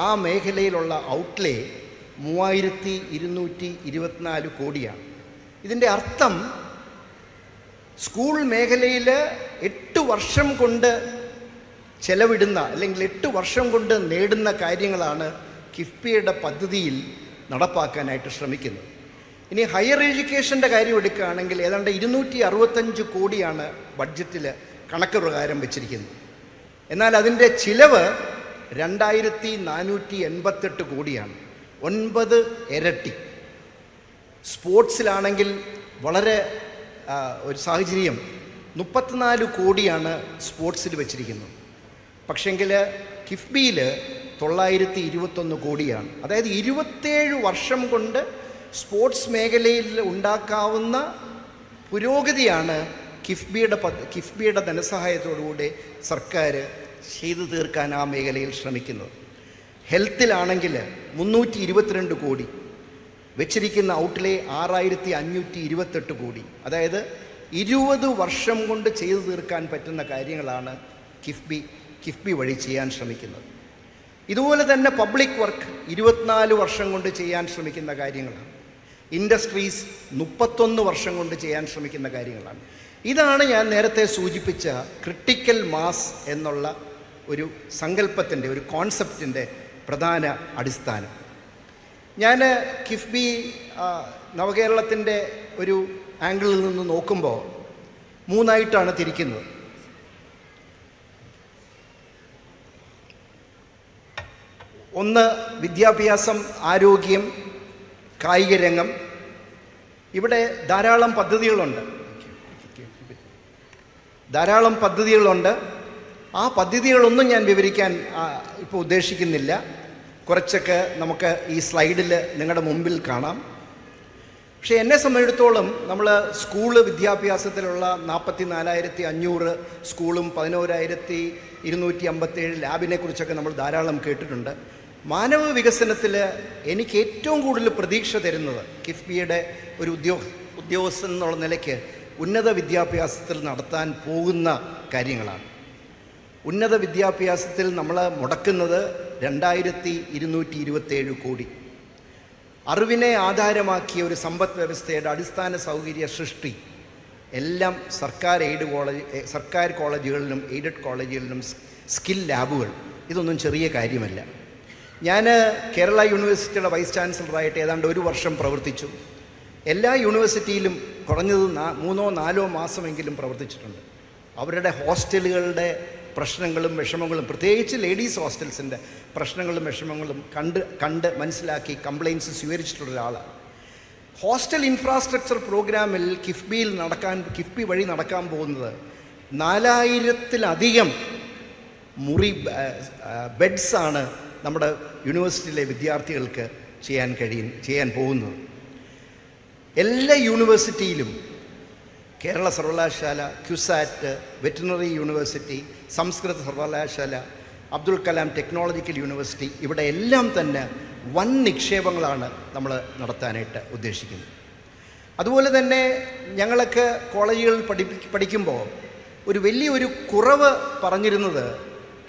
ആ മേഖലയിലുള്ള ഔട്ട്ലേ 3224 കോടിയാണ്. ഇതിൻ്റെ അർത്ഥം സ്കൂൾ മേഖലയിൽ 8 വർഷം കൊണ്ട് ചെലവിടുന്ന അല്ലെങ്കിൽ 8 വർഷം കൊണ്ട് നേടുന്ന കാര്യങ്ങളാണ് കിഫ്ബിയുടെ പദ്ധതിയിൽ നടപ്പാക്കാനായിട്ട് ശ്രമിക്കുന്നത്. ഇനി ഹയർ എഡ്യൂക്കേഷൻ്റെ കാര്യം എടുക്കുകയാണെങ്കിൽ ഏതാണ്ട് 265 കോടിയാണ് ബഡ്ജറ്റിൽ കണക്ക് പ്രകാരം വെച്ചിരിക്കുന്നത്. എന്നാൽ അതിൻ്റെ ചിലവ് 2488 കോടിയാണ്, 9 ഇരട്ടി. സ്പോർട്സിലാണെങ്കിൽ വളരെ ഒരു സാഹചര്യം 34 കോടിയാണ് സ്പോർട്സിൽ വെച്ചിരിക്കുന്നത്. പക്ഷെങ്കിൽ കിഫ്ബിയിൽ 921 കോടിയാണ്. അതായത് 27 വർഷം കൊണ്ട് സ്പോർട്സ് മേഖലയിൽ ഉണ്ടാക്കാവുന്ന പുരോഗതിയാണ് കിഫ്ബിയുടെ ധനസഹായത്തോടുകൂടി സർക്കാർ ചെയ്തു തീർക്കാൻ ആ മേഖലയിൽ ശ്രമിക്കുന്നത്. ഹെൽത്തിലാണെങ്കിൽ 322 കോടി വെച്ചിരിക്കുന്ന ഔട്ട്ലേ 6528 കോടി. അതായത് 20 വർഷം കൊണ്ട് ചെയ്തു തീർക്കാൻ പറ്റുന്ന കാര്യങ്ങളാണ് കിഫ്ബി വഴി ചെയ്യാൻ ശ്രമിക്കുന്നത്. ഇതുപോലെ തന്നെ പബ്ലിക് വർക്ക് 24 വർഷം കൊണ്ട് ചെയ്യാൻ ശ്രമിക്കുന്ന കാര്യങ്ങളാണ്. ഇൻഡസ്ട്രീസ് 31 വർഷം കൊണ്ട് ചെയ്യാൻ ശ്രമിക്കുന്ന കാര്യങ്ങളാണ്. ഇതാണ് ഞാൻ നേരത്തെ സൂചിപ്പിച്ച ക്രിട്ടിക്കൽ മാസ് എന്നുള്ള ഒരു സങ്കല്പത്തിൻ്റെ, ഒരു കോൺസെപ്റ്റിൻ്റെ പ്രധാന അടിസ്ഥാനം. ഞാൻ കിഫ്ബി നവകേരളത്തിൻ്റെ ഒരു ആംഗിളിൽ നിന്ന് നോക്കുമ്പോൾ 3ആയിട്ടാണ് തിരിക്കുന്നത്. ഒന്ന് വിദ്യാഭ്യാസം, ആരോഗ്യം, കായിക രംഗം. ഇവിടെ ധാരാളം പദ്ധതികളുണ്ട്. ആ പദ്ധതികളൊന്നും ഞാൻ വിവരിക്കാൻ ഇപ്പോൾ ഉദ്ദേശിക്കുന്നില്ല. കുറച്ചൊക്കെ നമുക്ക് ഈ സ്ലൈഡിൽ നിങ്ങളുടെ മുമ്പിൽ കാണാം. പക്ഷേ എന്നെ സംബന്ധിച്ചിടത്തോളം നമ്മൾ സ്കൂള് വിദ്യാഭ്യാസത്തിലുള്ള 44,500 സ്കൂളും 11,257 ലാബിനെ കുറിച്ചൊക്കെ നമ്മൾ ധാരാളം കേട്ടിട്ടുണ്ട്. മാനവ വികസനത്തിൽ എനിക്ക് ഏറ്റവും കൂടുതൽ പ്രതീക്ഷ തരുന്നത് കിഫ്ബിയുടെ ഒരു ഉദ്യോഗസ്ഥൻ എന്നുള്ള നിലയ്ക്ക് ഉന്നത വിദ്യാഭ്യാസത്തിൽ നടത്താൻ പോകുന്ന കാര്യങ്ങളാണ്. ഉന്നത വിദ്യാഭ്യാസത്തിൽ നമ്മൾ മുടക്കുന്നത് 2227 കോടി. അറിവിനെ ആധാരമാക്കിയ ഒരു സമ്പദ് വ്യവസ്ഥയുടെ അടിസ്ഥാന സൗകര്യ സൃഷ്ടി എല്ലാം സർക്കാർ കോളേജുകളിലും എയ്ഡഡ് കോളേജുകളിലും സ്കിൽ ലാബുകൾ, ഇതൊന്നും ചെറിയ കാര്യമല്ല. ഞാൻ കേരള യൂണിവേഴ്സിറ്റിയുടെ വൈസ് ചാൻസലറായിട്ട് ഏതാണ്ട് 1 വർഷം പ്രവർത്തിച്ചു. എല്ലാ യൂണിവേഴ്സിറ്റിയിലും കുറഞ്ഞത് 3-4 മാസമെങ്കിലും പ്രവർത്തിച്ചിട്ടുണ്ട്. അവരുടെ ഹോസ്റ്റലുകളുടെ പ്രശ്നങ്ങളും വിഷമങ്ങളും, പ്രത്യേകിച്ച് ലേഡീസ് ഹോസ്റ്റൽസിൻ്റെ പ്രശ്നങ്ങളും വിഷമങ്ങളും കണ്ട് മനസ്സിലാക്കി കംപ്ലയിൻറ്റ്സ് സ്വീകരിച്ചിട്ടുള്ള ഒരാളാണ്. ഹോസ്റ്റൽ ഇൻഫ്രാസ്ട്രക്ചർ പ്രോഗ്രാമിൽ കിഫ്ബി വഴി നടക്കാൻ പോകുന്നത് 4000-ലധികം ബെഡ്സാണ് നമ്മുടെ യൂണിവേഴ്സിറ്റിയിലെ വിദ്യാർത്ഥികൾക്ക് ചെയ്യാൻ പോകുന്നത്. എല്ലാ യൂണിവേഴ്സിറ്റിയിലും കേരള സർവകലാശാല, ക്യുസാറ്റ്, വെറ്റിനറി യൂണിവേഴ്സിറ്റി, സംസ്കൃത സർവകലാശാല, അബ്ദുൽ കലാം ടെക്നോളജിക്കൽ യൂണിവേഴ്സിറ്റി, ഇവിടെ എല്ലാം തന്നെ വൻ നിക്ഷേപങ്ങളാണ് നമ്മൾ നടത്താനായിട്ട് ഉദ്ദേശിക്കുന്നത്. അതുപോലെ തന്നെ ഞങ്ങളൊക്കെ കോളേജുകളിൽ പഠിക്കുമ്പോൾ ഒരു വലിയൊരു കുറവ് പറഞ്ഞിരുന്നത്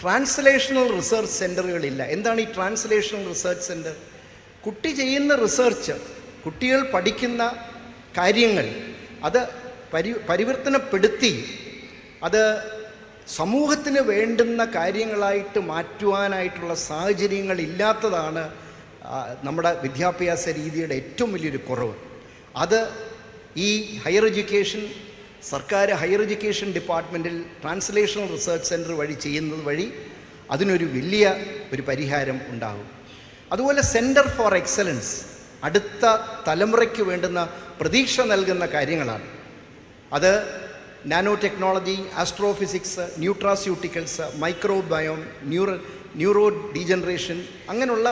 ട്രാൻസ്ലേഷണൽ റിസർച്ച് സെൻ്ററുകളില്ല. എന്താണ് ഈ ട്രാൻസ്ലേഷണൽ റിസർച്ച് സെൻ്റർ? കുട്ടി ചെയ്യുന്ന റിസർച്ച്, കുട്ടികൾ പഠിക്കുന്ന കാര്യങ്ങൾ അത് പരിവർത്തനപ്പെടുത്തി അത് സമൂഹത്തിന് വേണ്ടുന്ന കാര്യങ്ങളായിട്ട് മാറ്റുവാനായിട്ടുള്ള സാഹചര്യങ്ങളില്ലാത്തതാണ് നമ്മുടെ വിദ്യാഭ്യാസ രീതിയുടെ ഏറ്റവും വലിയൊരു കുറവ്. അത് ഈ ഹയർ എഡ്യൂക്കേഷൻ, സർക്കാർ ഹയർ എഡ്യൂക്കേഷൻ ഡിപ്പാർട്ട്മെൻറ്റിൽ ട്രാൻസ്ലേഷണൽ റിസർച്ച് സെൻറ്റർ വഴി ചെയ്യുന്നത് വഴി അതിനൊരു വലിയ ഒരു പരിഹാരം ഉണ്ടാകും. അതുപോലെ സെൻറ്റർ ഫോർ എക്സലൻസ് അടുത്ത തലമുറയ്ക്ക് വേണ്ടുന്ന പ്രതീക്ഷ നൽകുന്ന കാര്യങ്ങളാണ്. അത് nano technology, astrophysics, nutraceuticals, microbiome, neuro degeneration, അങ്ങനെയുള്ള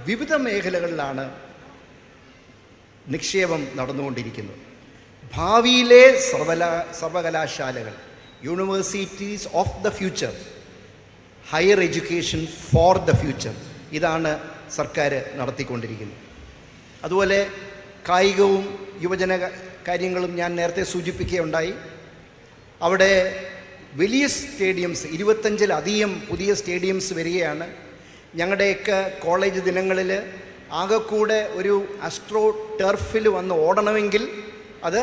വിവിധ മേഖലകളിലാണ് നിക്ഷേപം നടന്നുകൊണ്ടിരിക്കുന്നത്. ഭാവിയിലെ സർവകലാശാലകൾ, universities of the future, higher education for the future, ഇതാണ് സർക്കാർ നടത്തിക്കൊണ്ടിരിക്കുന്നത്. അതുപോലെ കായികവും യുവജന കാര്യങ്ങളും ഞാൻ നേരത്തെ സൂചിപ്പിക്കുകയുണ്ടായി. അവിടെ വലിയ സ്റ്റേഡിയംസ്, 25-ലധികം പുതിയ സ്റ്റേഡിയംസ് വരികയാണ്. ഞങ്ങളുടെയൊക്കെ കോളേജ് ദിനങ്ങളിൽ ആകെക്കൂടെ ഒരു ആസ്ട്രോ ടർഫിൽ വന്ന് ഓടണമെങ്കിൽ അത്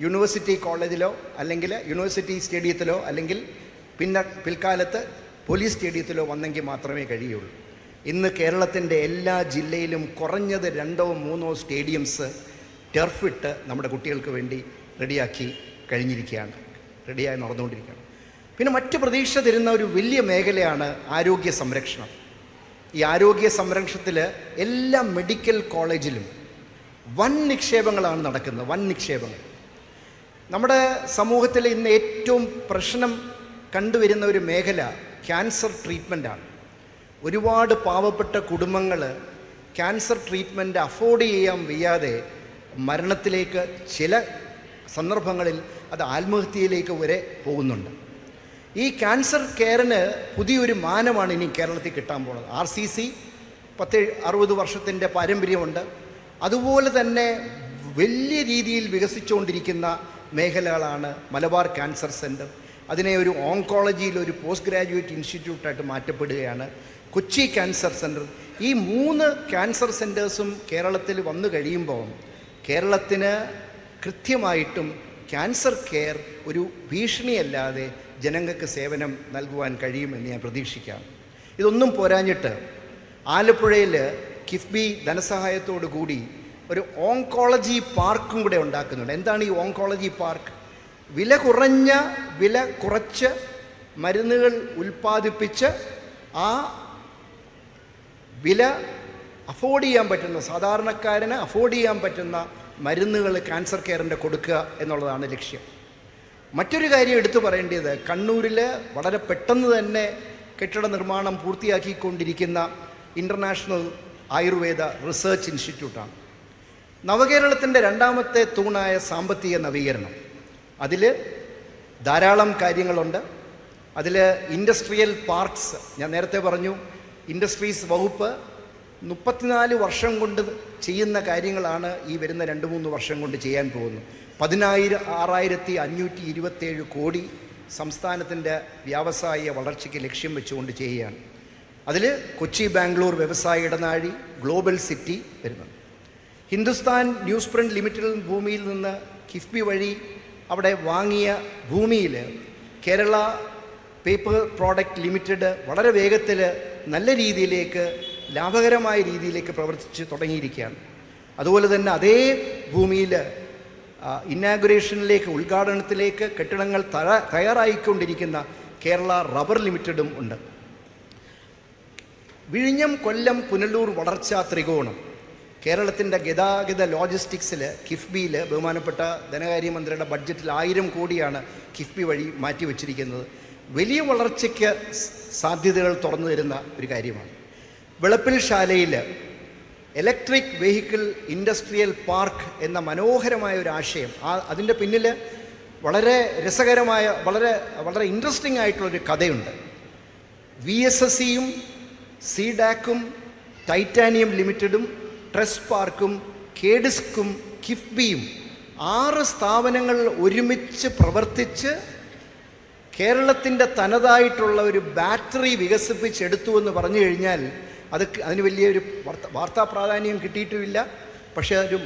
യൂണിവേഴ്സിറ്റി കോളേജിലോ അല്ലെങ്കിൽ യൂണിവേഴ്സിറ്റി സ്റ്റേഡിയത്തിലോ അല്ലെങ്കിൽ പിൽക്കാലത്ത് പോലീസ് സ്റ്റേഡിയത്തിലോ വന്നെങ്കിൽ മാത്രമേ കഴിയുള്ളൂ. ഇന്ന് കേരളത്തിൻ്റെ എല്ലാ ജില്ലയിലും കുറഞ്ഞത് 2-3 സ്റ്റേഡിയംസ് ടർഫിട്ട് നമ്മുടെ കുട്ടികൾക്ക് വേണ്ടി റെഡിയായി നടന്നുകൊണ്ടിരിക്കുകയാണ്. പിന്നെ മറ്റ് പ്രതീക്ഷ തരുന്ന ഒരു വലിയ മേഖലയാണ് ആരോഗ്യ സംരക്ഷണം. ഈ ആരോഗ്യ സംരക്ഷണത്തിൽ എല്ലാ മെഡിക്കൽ കോളേജിലും വൻ നിക്ഷേപങ്ങളാണ് നടക്കുന്നത്. വൻ നിക്ഷേപങ്ങൾ. നമ്മുടെ സമൂഹത്തിൽ ഇന്ന് ഏറ്റവും പ്രശ്നം കണ്ടുവരുന്ന ഒരു മേഖല ക്യാൻസർ ട്രീറ്റ്മെൻറ്റാണ്. ഒരുപാട് പാവപ്പെട്ട കുടുംബങ്ങൾ ക്യാൻസർ ട്രീറ്റ്മെൻറ്റ് അഫോർഡ് ചെയ്യാൻ വയ്യാതെ മരണത്തിലേക്ക്, ചില സന്ദർഭങ്ങളിൽ അത് ആത്മഹത്യയിലേക്ക് വരെ പോകുന്നുണ്ട്. ഈ ക്യാൻസർ കെയറിന് പുതിയൊരു മാനമാണ് ഇനി കേരളത്തിൽ കിട്ടാൻ പോകുന്നത്. RCC 60 വർഷത്തിൻ്റെ പാരമ്പര്യമുണ്ട്. അതുപോലെ തന്നെ വലിയ രീതിയിൽ വികസിച്ചുകൊണ്ടിരിക്കുന്ന മേഖലകളാണ് മലബാർ ക്യാൻസർ സെൻറ്റർ. അതിനെ ഒരു ഓങ്കോളജിയിൽ ഒരു പോസ്റ്റ് ഗ്രാജുവേറ്റ് ഇൻസ്റ്റിറ്റ്യൂട്ടായിട്ട് മാറ്റപ്പെടുകയാണ്. Kochi cancer centre. ഈ 3 ക്യാൻസർ സെൻറ്റേഴ്സും കേരളത്തിൽ വന്നു കഴിയുമ്പോൾ കേരളത്തിന് കൃത്യമായിട്ടും ക്യാൻസർ കെയർ ഒരു ഭീഷണിയല്ലാതെ ജനങ്ങൾക്ക് സേവനം നൽകുവാൻ കഴിയുമെന്ന് ഞാൻ പ്രതീക്ഷിക്കാം. ഇതൊന്നും പോരാഞ്ഞിട്ട് ആലപ്പുഴയിൽ കിഫ്ബി ധനസഹായത്തോടു കൂടി ഒരു ഓങ്കോളജി പാർക്കും കൂടെ ഉണ്ടാക്കുന്നുണ്ട്. എന്താണ് ഈ ഓങ്കോളജി പാർക്ക്? വില കുറച്ച് മരുന്നുകൾ ഉൽപ്പാദിപ്പിച്ച് ആ വില അഫോർഡ് ചെയ്യാൻ പറ്റുന്ന, സാധാരണക്കാരന് അഫോർഡ് ചെയ്യാൻ പറ്റുന്ന മരുന്നുകൾ ക്യാൻസർ കെയറിൻ്റെ കൊടുക്കുക എന്നുള്ളതാണ് ലക്ഷ്യം. മറ്റൊരു കാര്യം എടുത്തു പറയേണ്ടത്, കണ്ണൂരിൽ വളരെ പെട്ടെന്ന് തന്നെ കെട്ടിട നിർമ്മാണം പൂർത്തിയാക്കിക്കൊണ്ടിരിക്കുന്ന ഇൻ്റർനാഷണൽ ആയുർവേദ റിസർച്ച് ഇൻസ്റ്റിറ്റ്യൂട്ടാണ്. നവകേരളത്തിൻ്റെ 2ാമത്തെ തൂണായ സാമ്പത്തിക നവീകരണം. അതിൽ ധാരാളം കാര്യങ്ങളുണ്ട്. അതിൽ ഇൻഡസ്ട്രിയൽ പാർക്സ്, ഞാൻ നേരത്തെ പറഞ്ഞു, ഇൻഡസ്ട്രീസ് വകുപ്പ് 34 വർഷം കൊണ്ട് ചെയ്യുന്ന കാര്യങ്ങളാണ് ഈ വരുന്ന 2-3 വർഷം കൊണ്ട് ചെയ്യാൻ പോകുന്നത്. 16,527 കോടി സംസ്ഥാനത്തിൻ്റെ വ്യാവസായിക വളർച്ചയ്ക്ക് ലക്ഷ്യം വെച്ചുകൊണ്ട് ചെയ്യുകയാണ്. അതിൽ കൊച്ചി ബാംഗ്ലൂർ വ്യവസായ ഇടനാഴി, ഗ്ലോബൽ സിറ്റി വരുന്നുണ്ട്. ഹിന്ദുസ്ഥാൻ ന്യൂസ് പ്രിൻ്റ് ലിമിറ്റഡ് ഭൂമിയിൽ നിന്ന് കിഫ്ബി വഴി അവിടെ വാങ്ങിയ ഭൂമിയിൽ കേരള പേപ്പർ പ്രോഡക്റ്റ് ലിമിറ്റഡ് വളരെ വേഗത്തിൽ നല്ല രീതിയിലേക്ക്, ലാഭകരമായ രീതിയിലേക്ക് പ്രവർത്തിച്ച് തുടങ്ങിയിരിക്കുകയാണ്. അതുപോലെ തന്നെ അതേ ഭൂമിയിൽ ഇന്നാഗുറേഷനിലേക്ക്, ഉദ്ഘാടനത്തിലേക്ക് കെട്ടിടങ്ങൾ തയ്യാറായിക്കൊണ്ടിരിക്കുന്ന കേരള റബ്ബർ ലിമിറ്റഡും ഉണ്ട്. വിഴിഞ്ഞം, കൊല്ലം, പുനലൂർ വളർച്ചാ ത്രികോണം കേരളത്തിൻ്റെ ഗതാഗത ലോജിസ്റ്റിക്സിൽ കിഫ്ബിയിൽ ബഹുമാനപ്പെട്ട ധനകാര്യമന്ത്രിയുടെ ബഡ്ജറ്റിൽ 1000 കോടിയാണ് കിഫ്ബി വഴി മാറ്റിവെച്ചിരിക്കുന്നത്. വലിയ വളർച്ചയ്ക്ക് സാധ്യതകൾ തുറന്നു തരുന്ന ഒരു കാര്യമാണ്. വിളപ്പിൽ ശാലയിൽ ഇലക്ട്രിക് വെഹിക്കിൾ ഇൻഡസ്ട്രിയൽ പാർക്ക് എന്ന മനോഹരമായ ഒരു ആശയം, അതിൻ്റെ പിന്നിൽ വളരെ രസകരമായ, വളരെ ഇൻട്രസ്റ്റിംഗ് ആയിട്ടുള്ളൊരു കഥയുണ്ട്. VSSCയും സീഡാക്കും ടൈറ്റാനിയം ലിമിറ്റഡും ട്രസ് പാർക്കും കേഡിസ്കും കിഫ്ബിയും 6 സ്ഥാപനങ്ങൾ ഒരുമിച്ച് പ്രവർത്തിച്ച് കേരളത്തിൻ്റെ തനതായിട്ടുള്ള ഒരു ബാറ്ററി വികസിപ്പിച്ചെടുത്തു എന്ന് പറഞ്ഞു കഴിഞ്ഞാൽ അതിന് വലിയൊരു വാർത്താ പ്രാധാന്യം കിട്ടിയിട്ടുമില്ല. പക്ഷേ ഒരു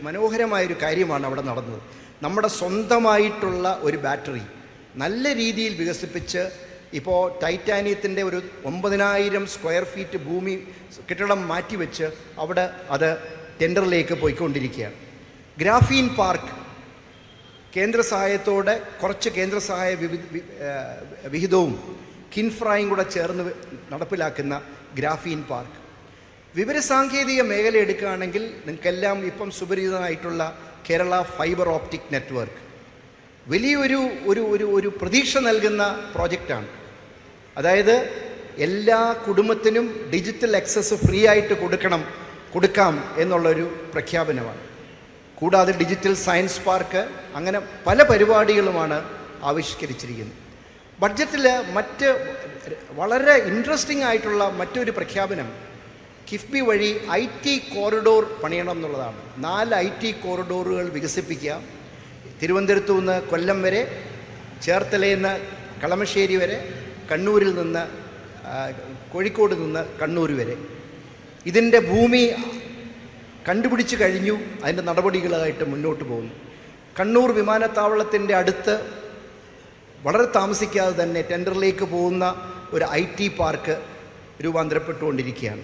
മനോഹരമായൊരു കാര്യമാണ് അവിടെ നടന്നത്. നമ്മുടെ സ്വന്തമായിട്ടുള്ള ഒരു ബാറ്ററി നല്ല രീതിയിൽ വികസിപ്പിച്ച് ഇപ്പോൾ ടൈറ്റാനിയത്തിൻ്റെ ഒരു 9,000 സ്ക്വയർ ഫീറ്റ് ഭൂമി കെട്ടിടം മാറ്റിവെച്ച് അവിടെ അത് ടെൻഡറിലേക്ക് പോയിക്കൊണ്ടിരിക്കുകയാണ്. ഗ്രാഫീൻ പാർക്ക് കേന്ദ്ര സഹായത്തോടെ കുറച്ച് കേന്ദ്ര സഹായ വിഹിതവും കിൻഫ്രയും കൂടെ ചേർന്ന് നടപ്പിലാക്കുന്ന ഗ്രാഫീൻ പാർക്ക്. വിവരസാങ്കേതിക മേഖല എടുക്കുകയാണെങ്കിൽ നിങ്ങൾക്കെല്ലാം ഇപ്പം സുപരിചിതമായിട്ടുള്ള കേരള ഫൈബർ ഓപ്റ്റിക് നെറ്റ്വർക്ക് വലിയൊരു ഒരു ഒരു ഒരു പ്രതീക്ഷ നൽകുന്ന പ്രോജക്റ്റാണ്. അതായത് എല്ലാ കുടുംബത്തിനും ഡിജിറ്റൽ ആക്സസ് ഫ്രീ ആയിട്ട് കൊടുക്കണം കൊടുക്കാം എന്നുള്ളൊരു പ്രഖ്യാപനമാണ്. കൂടാതെ ഡിജിറ്റൽ സയൻസ് പാർക്ക്, അങ്ങനെ പല പരിപാടികളുമാണ് ആവിഷ്കരിച്ചിരിക്കുന്നത്. ബഡ്ജറ്റിൽ മറ്റ് വളരെ ഇൻട്രസ്റ്റിംഗ് ആയിട്ടുള്ള മറ്റൊരു പ്രഖ്യാപനം കിഫ്ബി വഴി IT കോറിഡോർ പണിയണം എന്നുള്ളതാണ്. 4 IT കോറിഡോറുകൾ വികസിപ്പിക്കുക. തിരുവനന്തപുരത്തു നിന്ന് കൊല്ലം വരെ, ചേർത്തലയിൽ നിന്ന് കളമശ്ശേരി വരെ, കണ്ണൂരിൽ നിന്ന് കോഴിക്കോട് നിന്ന് കണ്ണൂർ വരെ. ഇതിൻ്റെ ഭൂമി കണ്ടുപിടിച്ച് കഴിഞ്ഞു. അതിൻ്റെ നടപടികളായിട്ട് മുന്നോട്ട് പോകുന്നു. കണ്ണൂർ വിമാനത്താവളത്തിൻ്റെ അടുത്ത് വളരെ താമസിക്കാതെ തന്നെ ടെൻഡറിലേക്ക് പോകുന്ന ഒരു IT പാർക്ക് രൂപാന്തരപ്പെട്ടുകൊണ്ടിരിക്കുകയാണ്.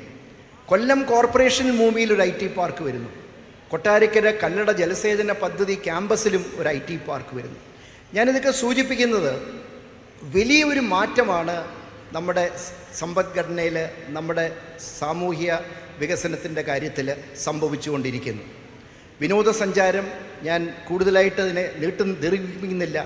കൊല്ലം കോർപ്പറേഷൻ ഭൂമിയിൽ ഒരു IT പാർക്ക് വരുന്നു. കൊട്ടാരക്കര കല്ലട ജലസേചന പദ്ധതി ക്യാമ്പസിലും ഒരു IT പാർക്ക് വരുന്നു. ഞാനിതൊക്കെ സൂചിപ്പിക്കുന്നത് വലിയൊരു മാറ്റമാണ് നമ്മുടെ സമ്പദ്ഘടനയിൽ, നമ്മുടെ സാമൂഹ്യ വികസനത്തിൻ്റെ കാര്യത്തിൽ സംഭവിച്ചുകൊണ്ടിരിക്കുന്നു. വിനോദസഞ്ചാരം ഞാൻ കൂടുതലായിട്ട് അതിനെ ദീർഘിപ്പിക്കുന്നില്ല.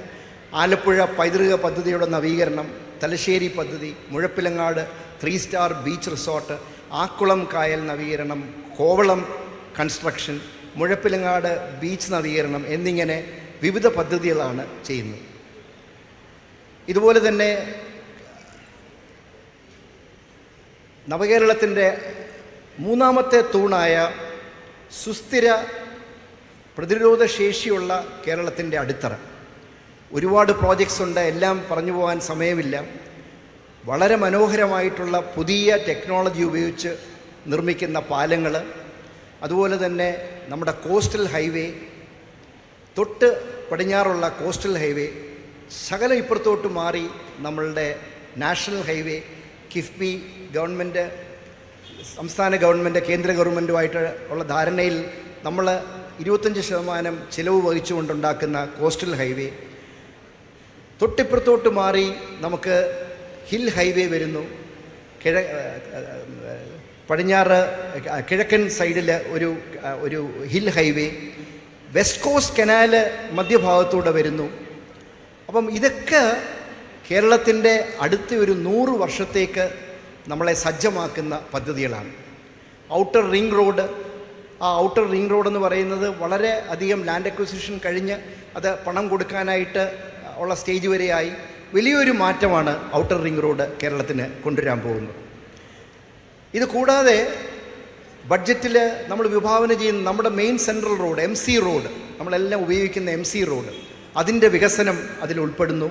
ആലപ്പുഴ പൈതൃക പദ്ധതിയുടെ നവീകരണം, തലശ്ശേരി പദ്ധതി, Muzhappilangad 3 star beach resort, Akkulam കായൽ നവീകരണം, കോവളം കൺസ്ട്രക്ഷൻ, മുഴപ്പിലങ്ങാട് ബീച്ച് നവീകരണം എന്നിങ്ങനെ വിവിധ പദ്ധതികളാണ് ചെയ്യുന്നത്. ഇതുപോലെ തന്നെ നവകേരളത്തിൻ്റെ മൂന്നാമത്തെ തൂണായ സുസ്ഥിര പ്രതിരോധശേഷിയുള്ള കേരളത്തിൻ്റെ അടിത്തറ, ഒരുപാട് പ്രോജക്ട്സ് ഉണ്ട്. എല്ലാം പറഞ്ഞു പോകാൻ സമയമില്ല. വളരെ മനോഹരമായിട്ടുള്ള പുതിയ ടെക്നോളജി ഉപയോഗിച്ച് നിർമ്മിക്കുന്ന പാലങ്ങൾ, അതുപോലെ തന്നെ നമ്മുടെ കോസ്റ്റൽ ഹൈവേ, തൊട്ട് പടിഞ്ഞാറുള്ള കോസ്റ്റൽ ഹൈവേ, ശകലം ഇപ്പുറത്തോട്ട് മാറി നമ്മളുടെ നാഷണൽ ഹൈവേ, കിഫ്ബി ഗവൺമെൻറ്, സംസ്ഥാന ഗവൺമെൻറ്, കേന്ദ്ര ഗവൺമെൻറ്റുമായിട്ട് ഉള്ള ധാരണയിൽ നമ്മൾ 25% ചിലവ് വഹിച്ചുകൊണ്ടുണ്ടാക്കുന്ന കോസ്റ്റൽ ഹൈവേ, തൊട്ടിപ്പുറത്തോട്ട് മാറി നമുക്ക് ഹിൽ ഹൈവേ വരുന്നു. പടിഞ്ഞാറ് കിഴക്കൻ സൈഡിൽ ഒരു hill highway, west coast canal മധ്യഭാഗത്തൂടെ വരുന്നു. അപ്പം ഇതൊക്കെ കേരളത്തിൻ്റെ അടുത്ത ഒരു 100 വർഷത്തേക്ക് നമ്മളെ സജ്ജമാക്കുന്ന പദ്ധതികളാണ്. ഔട്ടർ റിംഗ് റോഡ്, ആ ഔട്ടർ റിംഗ് റോഡ് എന്ന് പറയുന്നത് വളരെ അധികം ലാൻഡ് അക്വിസിഷൻ കഴിഞ്ഞ് അത് പണം കൊടുക്കാനായിട്ട് ഉള്ള സ്റ്റേജ് വരെയായി. വലിയൊരു മാറ്റമാണ് ഔട്ടർ റിംഗ് റോഡ് കേരളത്തിന് കൊണ്ടുവരാൻ പോകുന്നത്. ഇത് കൂടാതെ ബഡ്ജറ്റിൽ നമ്മൾ വിഭാവന ചെയ്യുന്ന നമ്മുടെ main central road, MC road, നമ്മളെല്ലാം ഉപയോഗിക്കുന്ന MC റോഡ്, അതിൻ്റെ വികസനം അതിൽ ഉൾപ്പെടുന്നു.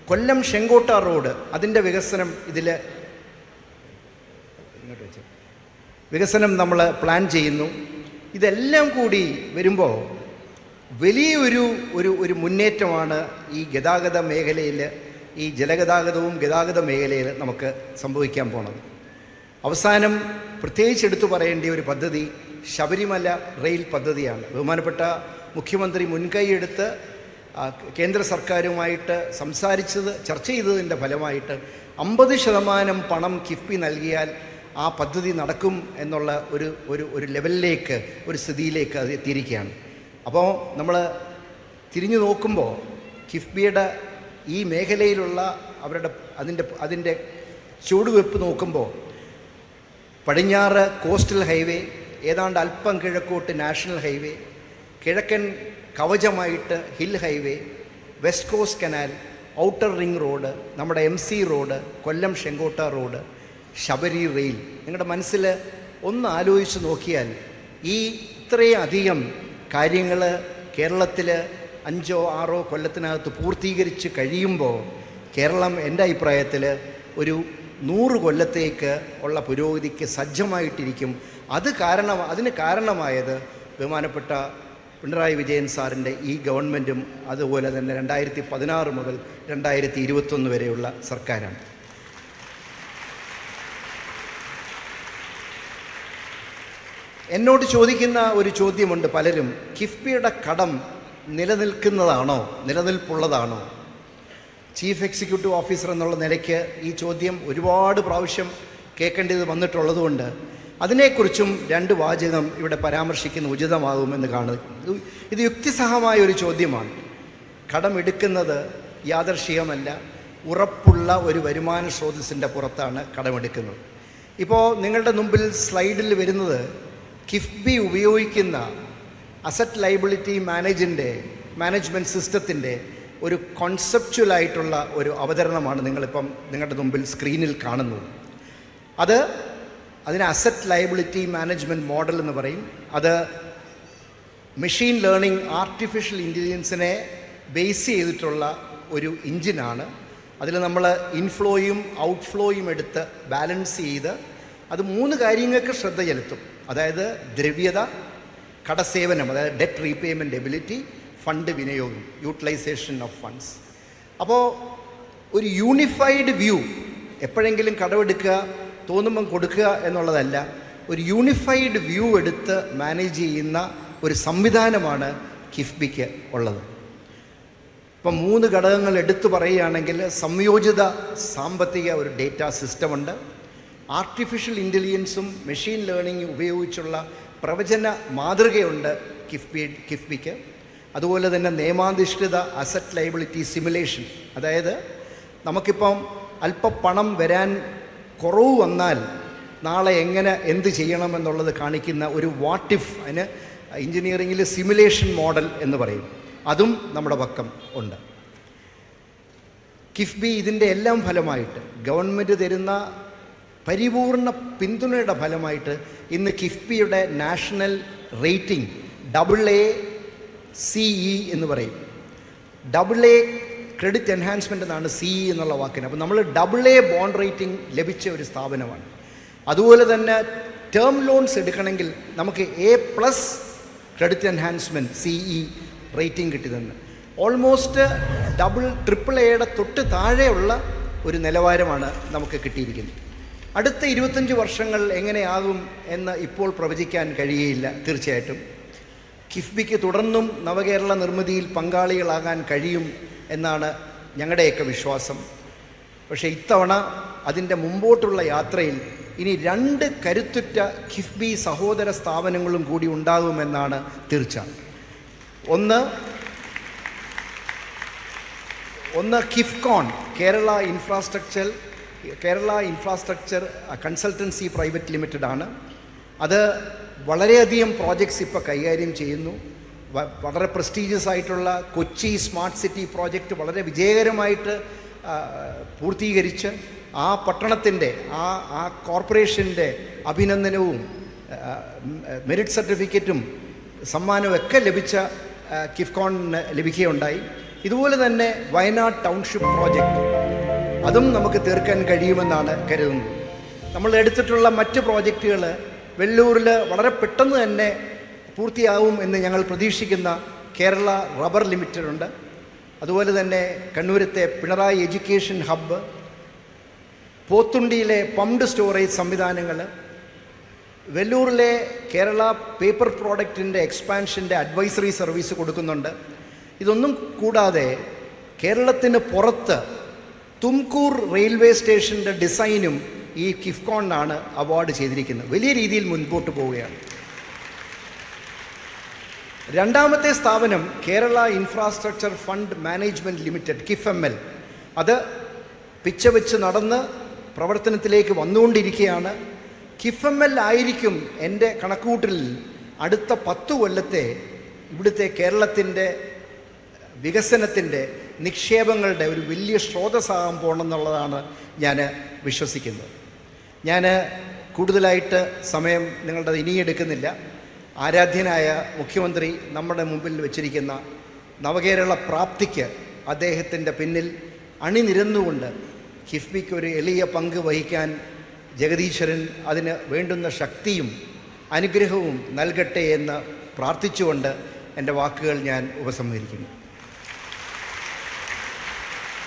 കൊല്ലം ചെങ്കോട്ട റോഡ്, അതിൻ്റെ വികസനം നമ്മൾ പ്ലാൻ ചെയ്യുന്നു. ഇതെല്ലാം കൂടി വരുമ്പോൾ വലിയൊരു മുന്നേറ്റമാണ് ഈ ഗതാഗത മേഖലയിൽ, ഈ ജലഗതാഗതവും ഗതാഗത മേഖലയിൽ നമുക്ക് സംഭവിക്കാൻ പോണത്. അവസാനം പ്രത്യേകിച്ച് എടുത്തു പറയേണ്ട ഒരു പദ്ധതി ശബരിമല റെയിൽ പദ്ധതിയാണ്. ബഹുമാനപ്പെട്ട മുഖ്യമന്ത്രി മുൻകൈയെടുത്ത് കേന്ദ്ര സർക്കാരുമായിട്ട് ചർച്ച ചെയ്തതിൻ്റെ ഫലമായിട്ട് 50% പണം കിഫ്ബി നൽകിയാൽ ആ പദ്ധതി നടക്കും എന്നുള്ള ഒരു ലെവലിലേക്ക്, ഒരു സ്ഥിതിയിലേക്ക് അത് എത്തിയിരിക്കുകയാണ്. അപ്പോൾ നമ്മൾ തിരിഞ്ഞു നോക്കുമ്പോൾ കിഫ്ബിയുടെ ഈ മേഖലയിലുള്ള അതിൻ്റെ ചുവടുവെപ്പ് നോക്കുമ്പോൾ പടിഞ്ഞാറ് കോസ്റ്റൽ ഹൈവേ, ഏതാണ്ട് അല്പം കിഴക്കോട്ട് നാഷണൽ ഹൈവേ, കിഴക്കൻ കവചമായിട്ട് hill highway, west coast canal, outer ring road, നമ്മുടെ MC road, Kollam Chenkotta road, Sabari rail. നിങ്ങളുടെ മനസ്സിൽ ഒന്ന് ആലോചിച്ച് നോക്കിയാൽ ഈ ഇത്രയും അധികം കാര്യങ്ങൾ കേരളത്തിൽ 5-6 കൊല്ലത്തിനകത്ത് പൂർത്തീകരിച്ച് കഴിയുമ്പോൾ കേരളം എൻ്റെ അഭിപ്രായത്തിൽ ഒരു 100 കൊല്ലത്തേക്ക് ഉള്ള പുരോഗതിക്ക് സജ്ജമായിട്ടിരിക്കും. അതിന് കാരണമായത് ബഹുമാനപ്പെട്ട പിണറായി വിജയൻ സാറിൻ്റെ ഈ ഗവൺമെൻറ്റും അതുപോലെ തന്നെ 2016 മുതൽ 2021 വരെയുള്ള സർക്കാരാണ്. എന്നോട് ചോദിക്കുന്ന ഒരു ചോദ്യമുണ്ട് പലരും, കിഫ്ബിയുടെ കടം നിലനിൽപ്പുള്ളതാണോ? ചീഫ് എക്സിക്യൂട്ടീവ് ഓഫീസർ എന്നുള്ള നിലയ്ക്ക് ഈ ചോദ്യം ഒരുപാട് പ്രാവശ്യം കേൾക്കേണ്ടത് വന്നിട്ടുള്ളതുകൊണ്ട് അതിനെക്കുറിച്ചും 2 വാചകം ഇവിടെ പരാമർശിക്കുന്ന ഉചിതമാകുമെന്ന് കാണുന്നു. ഇത് യുക്തിസഹമായ ഒരു ചോദ്യമാണ്. കടമെടുക്കുന്നത് യാദർശികമല്ല, ഉറപ്പുള്ള ഒരു വരുമാന സ്രോതസ്സിൻ്റെ പുറത്താണ് കടമെടുക്കുന്നത്. ഇപ്പോൾ നിങ്ങളുടെ മുമ്പിൽ സ്ലൈഡിൽ വരുന്നത് കിഫ്ബി ഉപയോഗിക്കുന്ന അസറ്റ് ലയബിലിറ്റി മാനേജ്മെൻറ്റ് സിസ്റ്റത്തിൻ്റെ ഒരു കോൺസെപ്ച്വലായിട്ടുള്ള ഒരു അവതരണമാണ് നിങ്ങളിപ്പം നിങ്ങളുടെ മുമ്പിൽ സ്ക്രീനിൽ കാണുന്നത്. അതിന് അസറ്റ് ലയബിലിറ്റി മാനേജ്മെൻറ്റ് മോഡൽ എന്ന് പറയും. അത് മെഷീൻ ലേണിംഗ്, ആർട്ടിഫിഷ്യൽ ഇൻ്റലിജൻസിനെ ബേസ് ചെയ്തിട്ടുള്ള ഒരു എഞ്ചിനാണ്. അതിൽ നമ്മൾ ഇൻഫ്ലോയും ഔട്ട്ഫ്ലോയും എടുത്ത് ബാലൻസ് ചെയ്ത് അത് 3 കാര്യങ്ങൾക്ക് ശ്രദ്ധ ചെലുത്തും. അതായത് ദ്രവ്യത, കടസേവനം, അതായത് ഡെറ്റ് റീപേയ്മെൻറ്റ് എബിലിറ്റി, ഫണ്ട് വിനിയോഗം, യൂട്ടിലൈസേഷൻ ഓഫ് ഫണ്ട്സ്. അപ്പോൾ ഒരു യൂണിഫൈഡ് വ്യൂ, എപ്പോഴെങ്കിലും കടമെടുക്കുക, തോന്നുമ്പം കൊടുക്കുക എന്നുള്ളതല്ല, ഒരു യൂണിഫൈഡ് വ്യൂ എടുത്ത് മാനേജ് ചെയ്യുന്ന ഒരു സംവിധാനമാണ് കിഫ്ബിക്ക് ഉള്ളത്. ഇപ്പം 3 ഘടകങ്ങൾ എടുത്തു പറയുകയാണെങ്കിൽ, സംയോജിത സാമ്പത്തിക ഒരു ഡേറ്റാ സിസ്റ്റമുണ്ട്, ആർട്ടിഫിഷ്യൽ ഇൻ്റലിജൻസും മെഷീൻ ലേണിംഗും ഉപയോഗിച്ചുള്ള പ്രവചന മാതൃകയുണ്ട് കിഫ്ബിക്ക്. അതുപോലെ തന്നെ നിയമാധിഷ്ഠിത അസറ്റ് ലയബിലിറ്റി സിമുലേഷൻ, അതായത് നമുക്കിപ്പം അല്പം പണം വരാൻ കുറവ് വന്നാൽ നാളെ എങ്ങനെ എന്ത് ചെയ്യണമെന്നുള്ളത് കാണിക്കുന്ന ഒരു വാട്ട് ഇഫ്, അതിന് എഞ്ചിനീയറിങ്ങിൽ സിമുലേഷൻ മോഡൽ എന്ന് പറയും. അതും നമ്മുടെ പക്കം ഉണ്ട്. കിഫ്ബി ഇതിൻ്റെ എല്ലാം ഫലമായിട്ട്, ഗവൺമെൻറ് തരുന്ന പരിപൂർണ പിന്തുണയുടെ ഫലമായിട്ട് ഇന്ന് കിഫ്ബിയുടെ നാഷണൽ റേറ്റിംഗ് AACE എന്ന് പറയും. AA ക്രെഡിറ്റ് എൻഹാൻസ്മെൻ്റ് എന്നാണ് CE എന്നുള്ള വാക്കിന്. അപ്പോൾ നമ്മൾ AA ബോണ്ട് റേറ്റിംഗ് ലഭിച്ച ഒരു സ്ഥാപനമാണ്. അതുപോലെ തന്നെ ടേം ലോൺസ് എടുക്കണമെങ്കിൽ നമുക്ക് A+ credit enhancement CE rating കിട്ടിയതെന്ന്. ഓൾമോസ്റ്റ് AAA തൊട്ട് താഴെയുള്ള ഒരു നിലവാരമാണ് നമുക്ക് കിട്ടിയിരിക്കുന്നത്. അടുത്ത 25 വർഷങ്ങൾ എങ്ങനെയാകും എന്ന് ഇപ്പോൾ പ്രവചിക്കാൻ കഴിയുകയില്ല. തീർച്ചയായിട്ടും കിഫ്ബിക്ക് തുടർന്നും നവകേരള നിർമ്മിതിയിൽ പങ്കാളികളാകാൻ കഴിയും എന്നാണ് ഞങ്ങളുടെയൊക്കെ വിശ്വാസം. പക്ഷേ ഇത്തവണ അതിൻ്റെ മുമ്പോട്ടുള്ള യാത്രയിൽ ഇനി 2 കരുത്തുറ്റ കിഫ്ബി സഹോദര സ്ഥാപനങ്ങളും കൂടി ഉണ്ടാകുമെന്നാണ് തീർച്ച. ഒന്ന് KIIFCON, Kerala infrastructure consultancy private limited ആണ്. അത് വളരെയധികം പ്രോജക്ട്സ് ഇപ്പോൾ കൈകാര്യം ചെയ്യുന്നു. വളരെ പ്രസ്റ്റീജിയസ് ആയിട്ടുള്ള കൊച്ചി സ്മാർട്ട് സിറ്റി പ്രോജക്റ്റ് വളരെ വിജയകരമായിട്ട് പൂർത്തീകരിച്ച് ആ പട്ടണത്തിൻ്റെ ആ കോർപ്പറേഷൻ്റെ അഭിനന്ദനവും മെറിറ്റ് സർട്ടിഫിക്കറ്റും സമ്മാനവും ഒക്കെ ലഭിച്ച കിഫ്കോണിന് ലഭിക്കുകയുണ്ടായി. ഇതുപോലെ തന്നെ വയനാട് ടൗൺഷിപ്പ് പ്രോജക്റ്റ്, അതും നമുക്ക് തീർക്കാൻ കഴിയുമെന്നാണ് കരുതുന്നത്. നമ്മൾ എടുത്തിട്ടുള്ള മറ്റ് പ്രോജക്റ്റുകൾ വെള്ളൂരിൽ വളരെ പെട്ടെന്ന് തന്നെ പൂർത്തിയാവും എന്ന് ഞങ്ങൾ പ്രതീക്ഷിക്കുന്ന കേരള റബ്ബർ ലിമിറ്റഡ് ഉണ്ട്. അതുപോലെ തന്നെ കണ്ണൂരത്തെ പിണറായി എഡ്യൂക്കേഷൻ ഹബ്ബ്, പോത്തുണ്ടിയിലെ പംപ്ഡ് സ്റ്റോറേജ് സംവിധാനങ്ങൾ, വെല്ലൂരിലെ കേരള പേപ്പർ പ്രോഡക്റ്റിൻ്റെ എക്സ്പാൻഷൻ്റെ അഡ്വൈസറി സർവീസ് കൊടുക്കുന്നുണ്ട്. ഇതൊന്നും കൂടാതെ കേരളത്തിന് പുറത്ത് തുംകൂർ റെയിൽവേ സ്റ്റേഷൻ്റെ ഡിസൈനും ഈ കിഫ്കോണിനാണ് അവാർഡ് ചെയ്തിരിക്കുന്നത്. വലിയ രീതിയിൽ മുൻപോട്ട് പോവുകയാണ്. രണ്ടാമത്തെ സ്ഥാപനം Kerala infrastructure fund management limited, KIFML. അത് പിച്ചവെച്ച് നടന്ന് പ്രവർത്തനത്തിലേക്ക് വന്നുകൊണ്ടിരിക്കുകയാണ്. KIFML ആയിരിക്കും എൻ്റെ കണക്കുകൂട്ടലിൽ അടുത്ത 10 കൊല്ലത്തെ ഇവിടുത്തെ കേരളത്തിൻ്റെ വികസനത്തിൻ്റെ നിക്ഷേപങ്ങളുടെ ഒരു വലിയ സ്രോതസ്സാകാൻ പോകണമെന്നുള്ളതാണ് ഞാൻ വിശ്വസിക്കുന്നത്. ഞാൻ കൂടുതലായിട്ട് സമയം നിങ്ങളുടെ ഇനിയെടുക്കുന്നില്ല. ആരാധ്യനായ മുഖ്യമന്ത്രി നമ്മുടെ മുമ്പിൽ വച്ചിരിക്കുന്ന നവകേരള പ്രാപ്തിക്ക് അദ്ദേഹത്തിൻ്റെ പിന്നിൽ അണിനിരന്നുകൊണ്ട് കിഫ്ബിക്ക് ഒരു എളിയ പങ്ക് വഹിക്കാൻ ജഗദീശ്വരൻ അതിന് വേണ്ടുന്ന ശക്തിയും അനുഗ്രഹവും നൽകട്ടെ എന്ന് പ്രാർത്ഥിച്ചുകൊണ്ട് എൻ്റെ വാക്കുകൾ ഞാൻ ഉപസംഹരിക്കുന്നു.